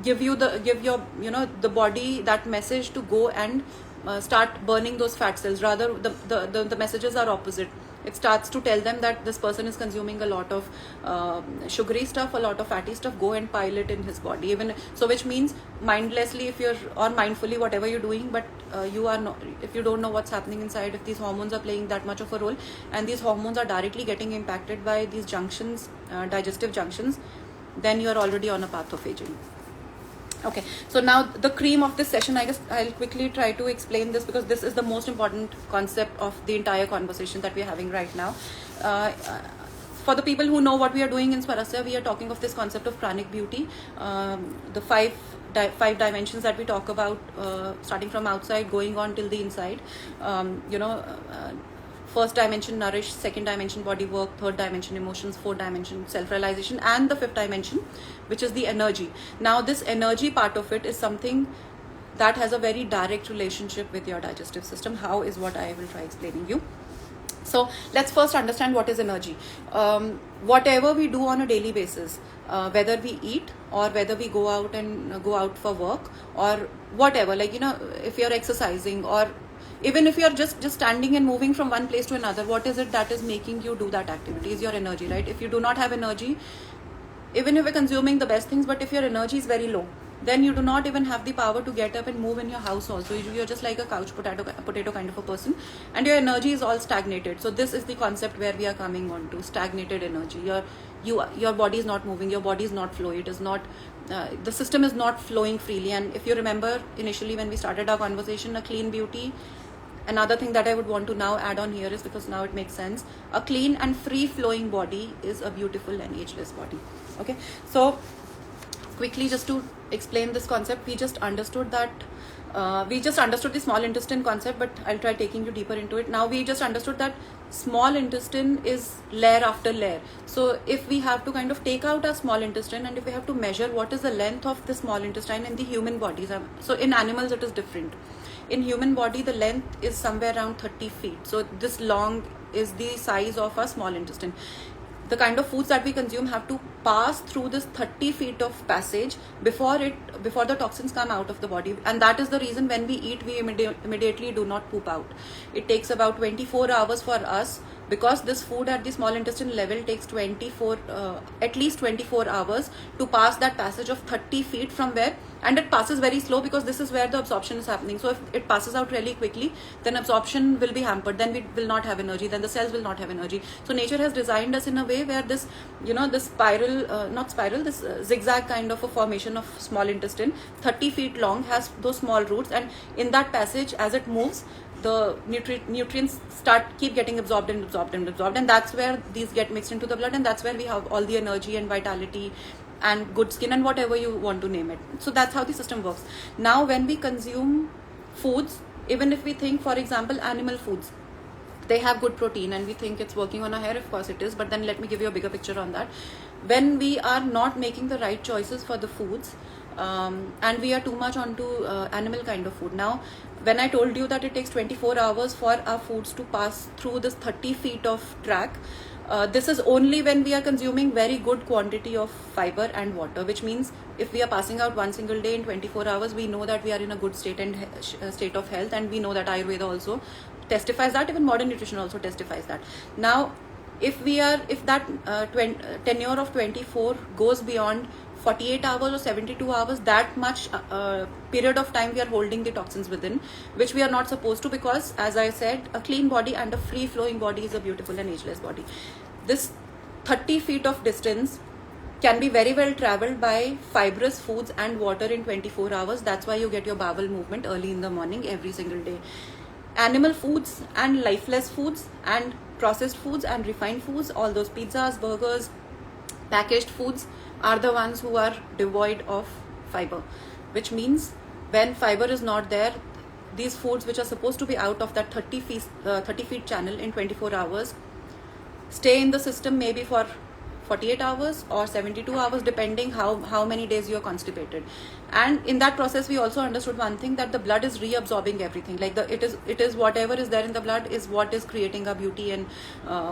give your the body that message to go and start burning those fat cells. Rather, the messages are opposite. It starts to tell them that this person is consuming a lot of sugary stuff, a lot of fatty stuff, go and pile it in his body. Even so, which means mindlessly, if you're, or mindfully, whatever you're doing, but you are not, if you don't know what's happening inside, if these hormones are playing that much of a role, and these hormones are directly getting impacted by these junctions, digestive junctions, then you are already on a path of aging. Okay, so now the cream of this session, I guess I'll quickly try to explain this, because this is the most important concept of the entire conversation that we're having right now. For the people who know what we are doing in Swarasya, we are talking of this concept of pranic beauty, the five dimensions that we talk about, starting from outside, going on till the inside. First dimension, nourish; second dimension, body work; third dimension, emotions; fourth dimension, self-realization; and the fifth dimension, which is the energy. Now, this energy part of it is something that has a very direct relationship with your digestive system. How is what I will try explaining you. So let's first understand what is energy. Whatever we do on a daily basis, whether we eat or whether we go out for work or whatever, like, if you're exercising, or even if you're just standing and moving from one place to another, what is it that is making you do that activity? Is your energy, right? If you do not have energy, even if you're consuming the best things, but if your energy is very low, then you do not even have the power to get up and move in your house also. You're just like a couch potato kind of a person, and your energy is all stagnated. So this is the concept where we are coming on to: stagnated energy. Your body is not moving, your body is not flowing, it is not, the system is not flowing freely. And if you remember initially when we started our conversation, a clean beauty, another thing that I would want to now add on here is, because now it makes sense, a clean and free flowing body is a beautiful and ageless body. Okay, so quickly, just to explain this concept, we just understood the small intestine concept, but I'll try taking you deeper into it. Now we just understood that small intestine is layer after layer. So if we have to kind of take out our small intestine, and if we have to measure what is the length of the small intestine in the human bodies, so in animals it is different. In human body, the length is somewhere around 30 feet. So this long is the size of a small intestine. The kind of foods that we consume have to pass through this 30 feet of passage before the toxins come out of the body. And that is the reason when we eat, we immediately do not poop out. It takes about 24 hours for us, because this food at the small intestine level takes at least 24 hours to pass that passage of 30 feet from where, and it passes very slow, because this is where the absorption is happening. So if it passes out really quickly, then absorption will be hampered, then we will not have energy, then the cells will not have energy. So nature has designed us in a way where this, this this zigzag kind of a formation of small intestine, 30 feet long, has those small roots, and in that passage, as it moves, the nutrients keep getting absorbed, and that's where these get mixed into the blood, and that's where we have all the energy and vitality and good skin and whatever you want to name it. So that's how the system works. Now when we consume foods, even if we think, for example, animal foods, they have good protein and we think it's working on our hair, of course it is, but then let me give you a bigger picture on that. When we are not making the right choices for the foods, and we are too much onto animal kind of food. Now when I told you that it takes 24 hours for our foods to pass through this 30 feet of track, this is only when we are consuming very good quantity of fiber and water, which means if we are passing out one single day in 24 hours, we know that we are in a good state and state of health, and we know that Ayurveda also testifies that, even modern nutrition also testifies that. Now if that tenure of 24 goes beyond 48 hours or 72 hours, that much period of time we are holding the toxins within, which we are not supposed to, because as I said, a clean body and a free flowing body is a beautiful and ageless body. This 30 feet of distance can be very well traveled by fibrous foods and water in 24 hours. That's why you get your bowel movement early in the morning every single day. Animal foods and lifeless foods and processed foods and refined foods, all those pizzas, burgers, packaged foods, are the ones who are devoid of fiber, which means when fiber is not there, these foods which are supposed to be out of that 30 feet channel in 24 hours stay in the system maybe for 48 hours or 72 hours, depending how many days you are constipated. And in that process we also understood one thing, that the blood is reabsorbing everything. Like it is whatever is there in the blood is what is creating a beauty and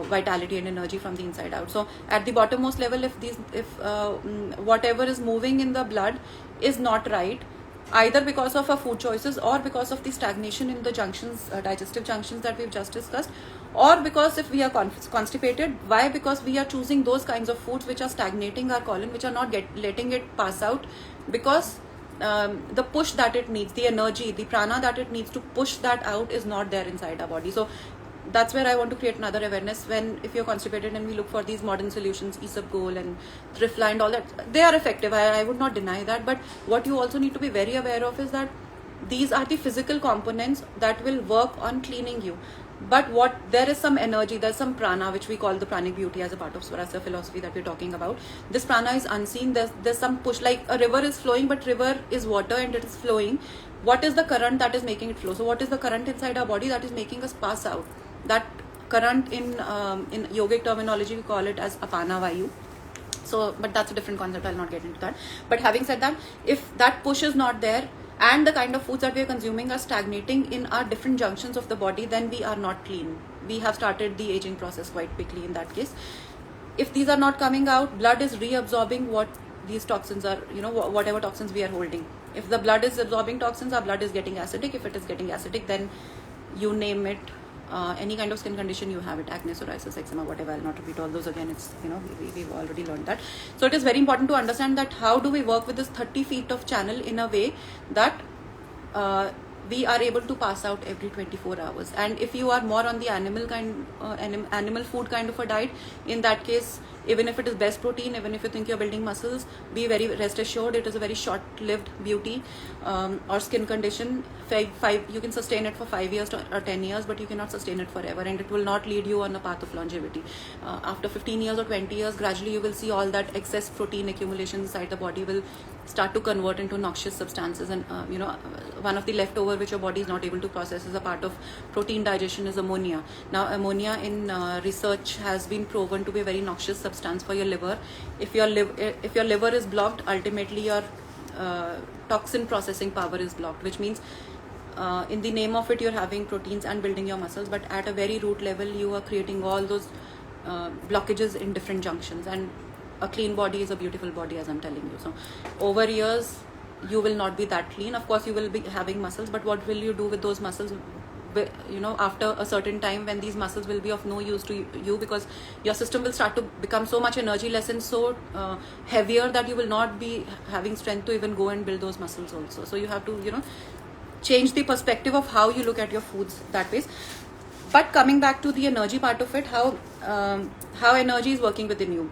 vitality and energy from the inside out. So at the bottommost level, if whatever is moving in the blood is not right, either because of our food choices or because of the stagnation in the junctions, digestive junctions that we've just discussed, or because if we are constipated, why? Because we are choosing those kinds of foods which are stagnating our colon, which are not letting it pass out, because the push that it needs, the energy, the prana that it needs to push that out is not there inside our body. So that's where I want to create another awareness. When if you're constipated and we look for these modern solutions, Isabgol and Trifla and all that, they are effective, I would not deny that, but what you also need to be very aware of is that these are the physical components that will work on cleaning you, but there is some energy, there's some prana, which we call the pranic beauty as a part of Swarasya philosophy that we're talking about. This prana is unseen. There's some push, like a river is flowing, but river is water and it is flowing. What is the current that is making it flow? So what is the current inside our body that is making us pass out? That current in yogic terminology we call it as apana vayu. So, but that's a different concept, I'll not get into that. But having said that, if that push is not there and the kind of foods that we are consuming are stagnating in our different junctions of the body, then we are not clean. We have started the aging process quite quickly in that case. If these are not coming out, blood is reabsorbing what these toxins are, whatever toxins we are holding. If the blood is absorbing toxins, our blood is getting acidic. If it is getting acidic, then you name it, any kind of skin condition you have it, acne, psoriasis, eczema, whatever. I'll not repeat all those again. It's, we've already learned that. So it is very important to understand that how do we work with this 30 feet of channel in a way that we are able to pass out every 24 hours. And if you are more on the animal food kind of a diet, in that case, even if it is best protein, even if you think you're building muscles, be very rest assured it is a very short-lived beauty or skin condition. You can sustain it for 5 years or 10 years, but you cannot sustain it forever, and it will not lead you on a path of longevity. After 15 years or 20 years, gradually you will see all that excess protein accumulation inside the body will start to convert into noxious substances, and one of the leftover which your body is not able to process as a part of protein digestion is ammonia. Now ammonia in research has been proven to be a very noxious substance for your liver. If your liver is blocked, ultimately your toxin processing power is blocked, which means in the name of it you're having proteins and building your muscles, but at a very root level you are creating all those blockages in different junctions. And a clean body is a beautiful body, as I'm telling you. So over years you will not be that clean. Of course you will be having muscles, but what will you do with those muscles after a certain time, when these muscles will be of no use to you, because your system will start to become so much energy less and so heavier that you will not be having strength to even go and build those muscles also. So you have to change the perspective of how you look at your foods that way. But coming back to the energy part of it, how energy is working within you.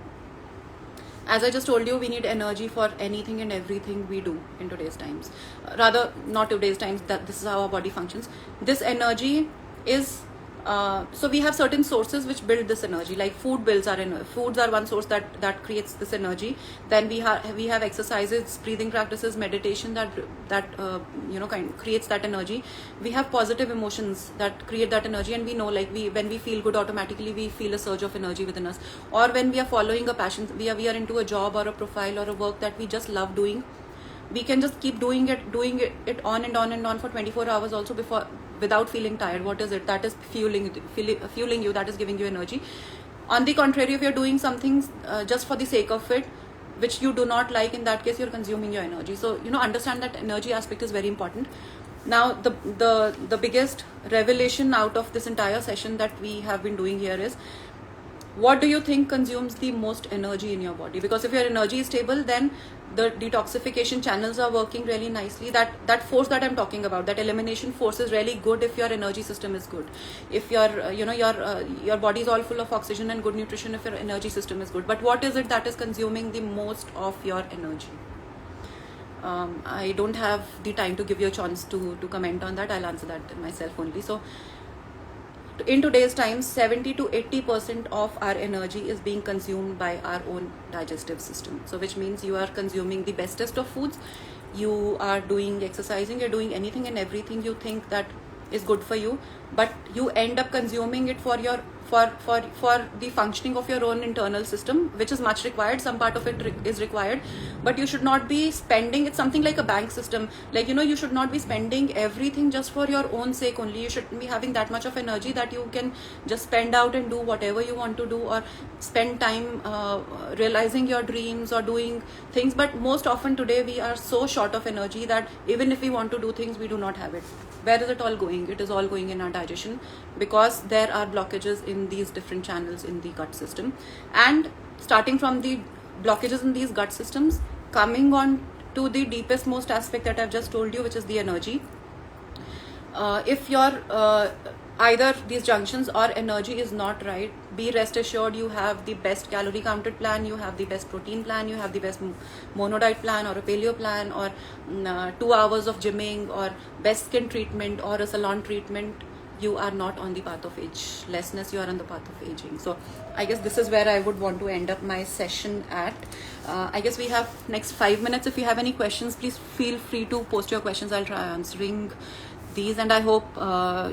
as I just told you, we need energy for anything and everything we do in today's times. Rather, not today's times, that this is how our body functions. This energy is, so we have certain sources which build this energy, like foods are one source that creates this energy. Then we have exercises, breathing practices, meditation that creates that energy. We have positive emotions that create that energy, and we know, like, when we feel good, automatically we feel a surge of energy within us. Or when we are following a passion, we are into a job or a profile or a work that we just love doing, we can just keep doing it on and on and on for 24 hours also without feeling tired. What is it that is fueling you, that is giving you energy? On the contrary, if you're doing something just for the sake of it, which you do not like, in that case you're consuming your energy. So understand that energy aspect is very important. Now the biggest revelation out of this entire session that we have been doing here is, what do you think consumes the most energy in your body? Because if your energy is stable, then the detoxification channels are working really nicely. That force that I'm talking about, that elimination force, is really good if your energy system is good. If your body is all full of oxygen and good nutrition, if your energy system is good. But what is it that is consuming the most of your energy? I don't have the time to give you a chance to comment on that. I'll answer that myself only. So in today's times, 70 to 80% of our energy is being consumed by our own digestive system. So which means you are consuming the bestest of foods, you are doing exercising, you're doing anything and everything you think that is good for you, but you end up consuming it for the functioning of your own internal system, which is much required. Some part of it is required, but you should not be spending. It's something like a bank system. Like, you should not be spending everything just for your own sake only. You should be having that much of energy that you can just spend out and do whatever you want to do, or spend time realizing your dreams or doing things. But most often today we are so short of energy that even if we want to do things, we do not have it. Where is it all going? It is all going in our digestion, because there are blockages in these different channels in the gut system. And starting from the blockages in these gut systems, coming on to the deepest most aspect that I've just told you, which is the energy. If your either these junctions or energy is not right, be rest assured you have the best calorie counted plan, you have the best protein plan, you have the best mono diet plan, or a paleo plan, or 2 hours of gymming, or best skin treatment, or a salon treatment. You are not on the path of agelessness, you are on the path of aging. So I guess this is where I would want to end up my session at. I guess we have next 5 minutes. If you have any questions, please feel free to post your questions. I'll try answering these, and I hope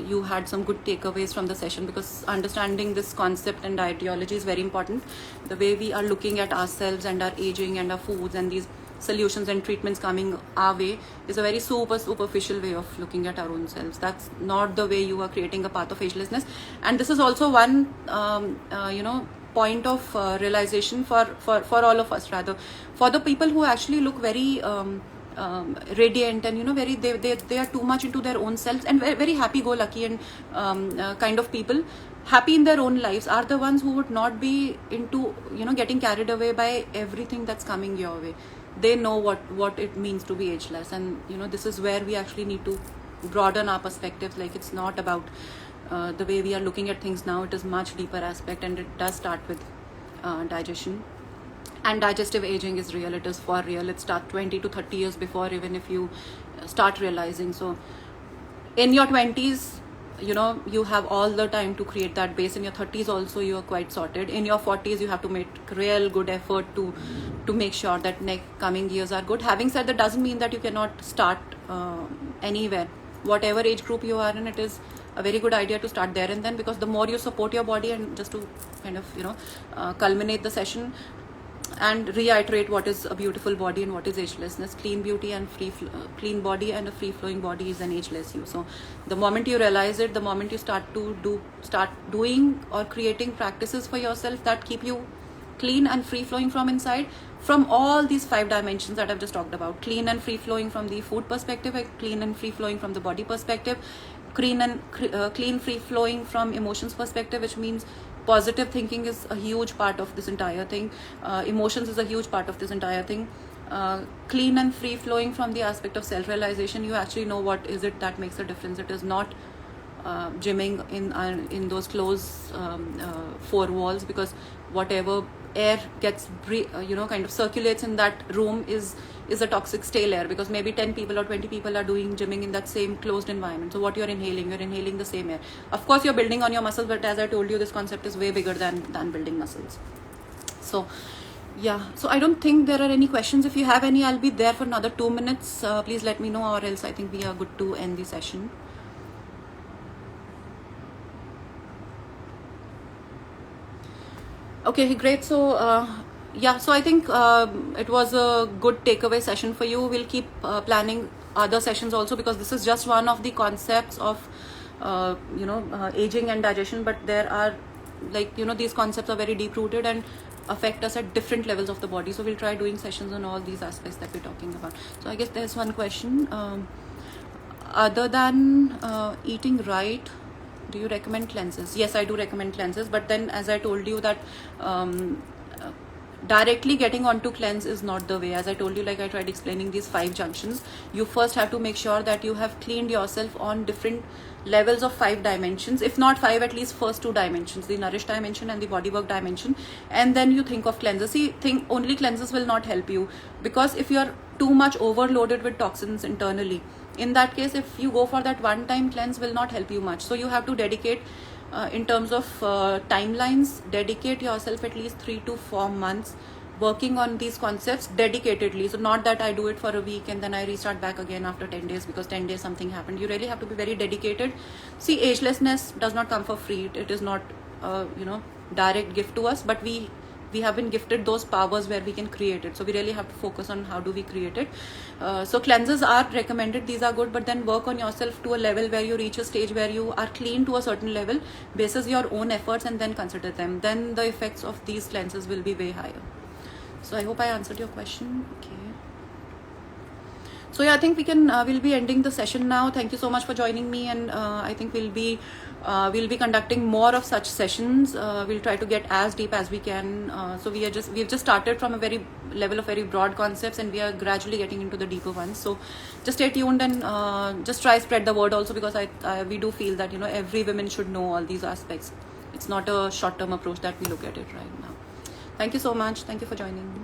you had some good takeaways from the session, because understanding this concept and ideology is very important. The way we are looking at ourselves and our aging and our foods and these solutions and treatments coming our way is a very superficial way of looking at our own selves. That's not the way you are creating a path of agelessness. And this is also one point of realization for all of us, rather for the people who actually look very radiant and they are too much into their own selves, and very, very happy-go-lucky and kind of people, happy in their own lives, are the ones who would not be into getting carried away by everything that's coming your way. They know what it means to be ageless, and this is where we actually need to broaden our perspectives. Like, it's not about the way we are looking at things now. It is much deeper aspect, and it does start with digestion. And digestive aging is real. It is for real. It starts 20 to 30 years before, even if you start realizing. So in your 20s, you have all the time to create that base. In your 30s also, you are quite sorted. In your 40s, you have to make real good effort to make sure that coming years are good. Having said that, doesn't mean that you cannot start anywhere. Whatever age group you are in, it is a very good idea to start there and then, because the more you support your body, and just to kind of culminate the session and reiterate what is a beautiful body and what is agelessness. Clean beauty and clean body and a free flowing body is an ageless you. So the moment you realize it, the moment you start doing or creating practices for yourself that keep you clean and free flowing from inside, from all these 5 dimensions that I've just talked about, clean and free flowing from the food perspective, clean and free flowing from the body perspective, clean free flowing from emotions perspective, which means positive thinking is a huge part of this entire thing. Emotions is a huge part of this entire thing. Clean and free flowing from the aspect of self-realization. You actually know what is it that makes a difference. It is not gymming in those closed four walls, because whatever air gets kind of circulates in that room is a toxic stale air, because maybe 10 people or 20 people are doing gymming in that same closed environment. So what you're inhaling the same air. Of course you're building on your muscles, but as I told you, this concept is way bigger than building muscles. So yeah, so I don't think there are any questions. If you have any, I'll be there for another 2 minutes. Please let me know, or else I think we are good to end the session. Okay, great. So yeah, so I think it was a good takeaway session for you. We'll keep planning other sessions also, because this is just one of the concepts of aging and digestion, but there are, like, these concepts are very deep rooted and affect us at different levels of the body. So we'll try doing sessions on all these aspects that we're talking about. So I guess there's one question. Other than eating right, do you recommend cleanses? Yes, I do recommend cleanses, but then, as I told you, that directly getting onto cleanse is not the way. As I told you, like I tried explaining these 5 junctions, you first have to make sure that you have cleaned yourself on different levels of 5 dimensions, if not 5, at least first 2 dimensions, the nourish dimension and the bodywork dimension, and then you think of cleanses. See, only cleanses will not help you, because if you are too much overloaded with toxins internally, in that case, if you go for that one-time cleanse, will not help you much. So you have to dedicate, in terms of timelines, dedicate yourself at least 3 to 4 months working on these concepts dedicatedly. So not that I do it for a week and then I restart back again after 10 days because 10 days something happened. You really have to be very dedicated. See, agelessness does not come for free. It is not direct gift to us, but we have been gifted those powers where we can create it. So we really have to focus on how do we create it. So cleanses are recommended, these are good, but then work on yourself to a level where you reach a stage where you are clean to a certain level, basis your own efforts, and then consider them. Then the effects of these cleanses will be way higher. So I hope I answered your question. Okay. So yeah, I think we'll be ending the session now. Thank you so much for joining me, and I think we'll be conducting more of such sessions. We'll try to get as deep as we can. So we've just started from a very level of very broad concepts, and we are gradually getting into the deeper ones. So just stay tuned and just try spread the word also, because we do feel that every woman should know all these aspects. It's not a short-term approach that we look at it right now. Thank you so much. Thank you for joining me.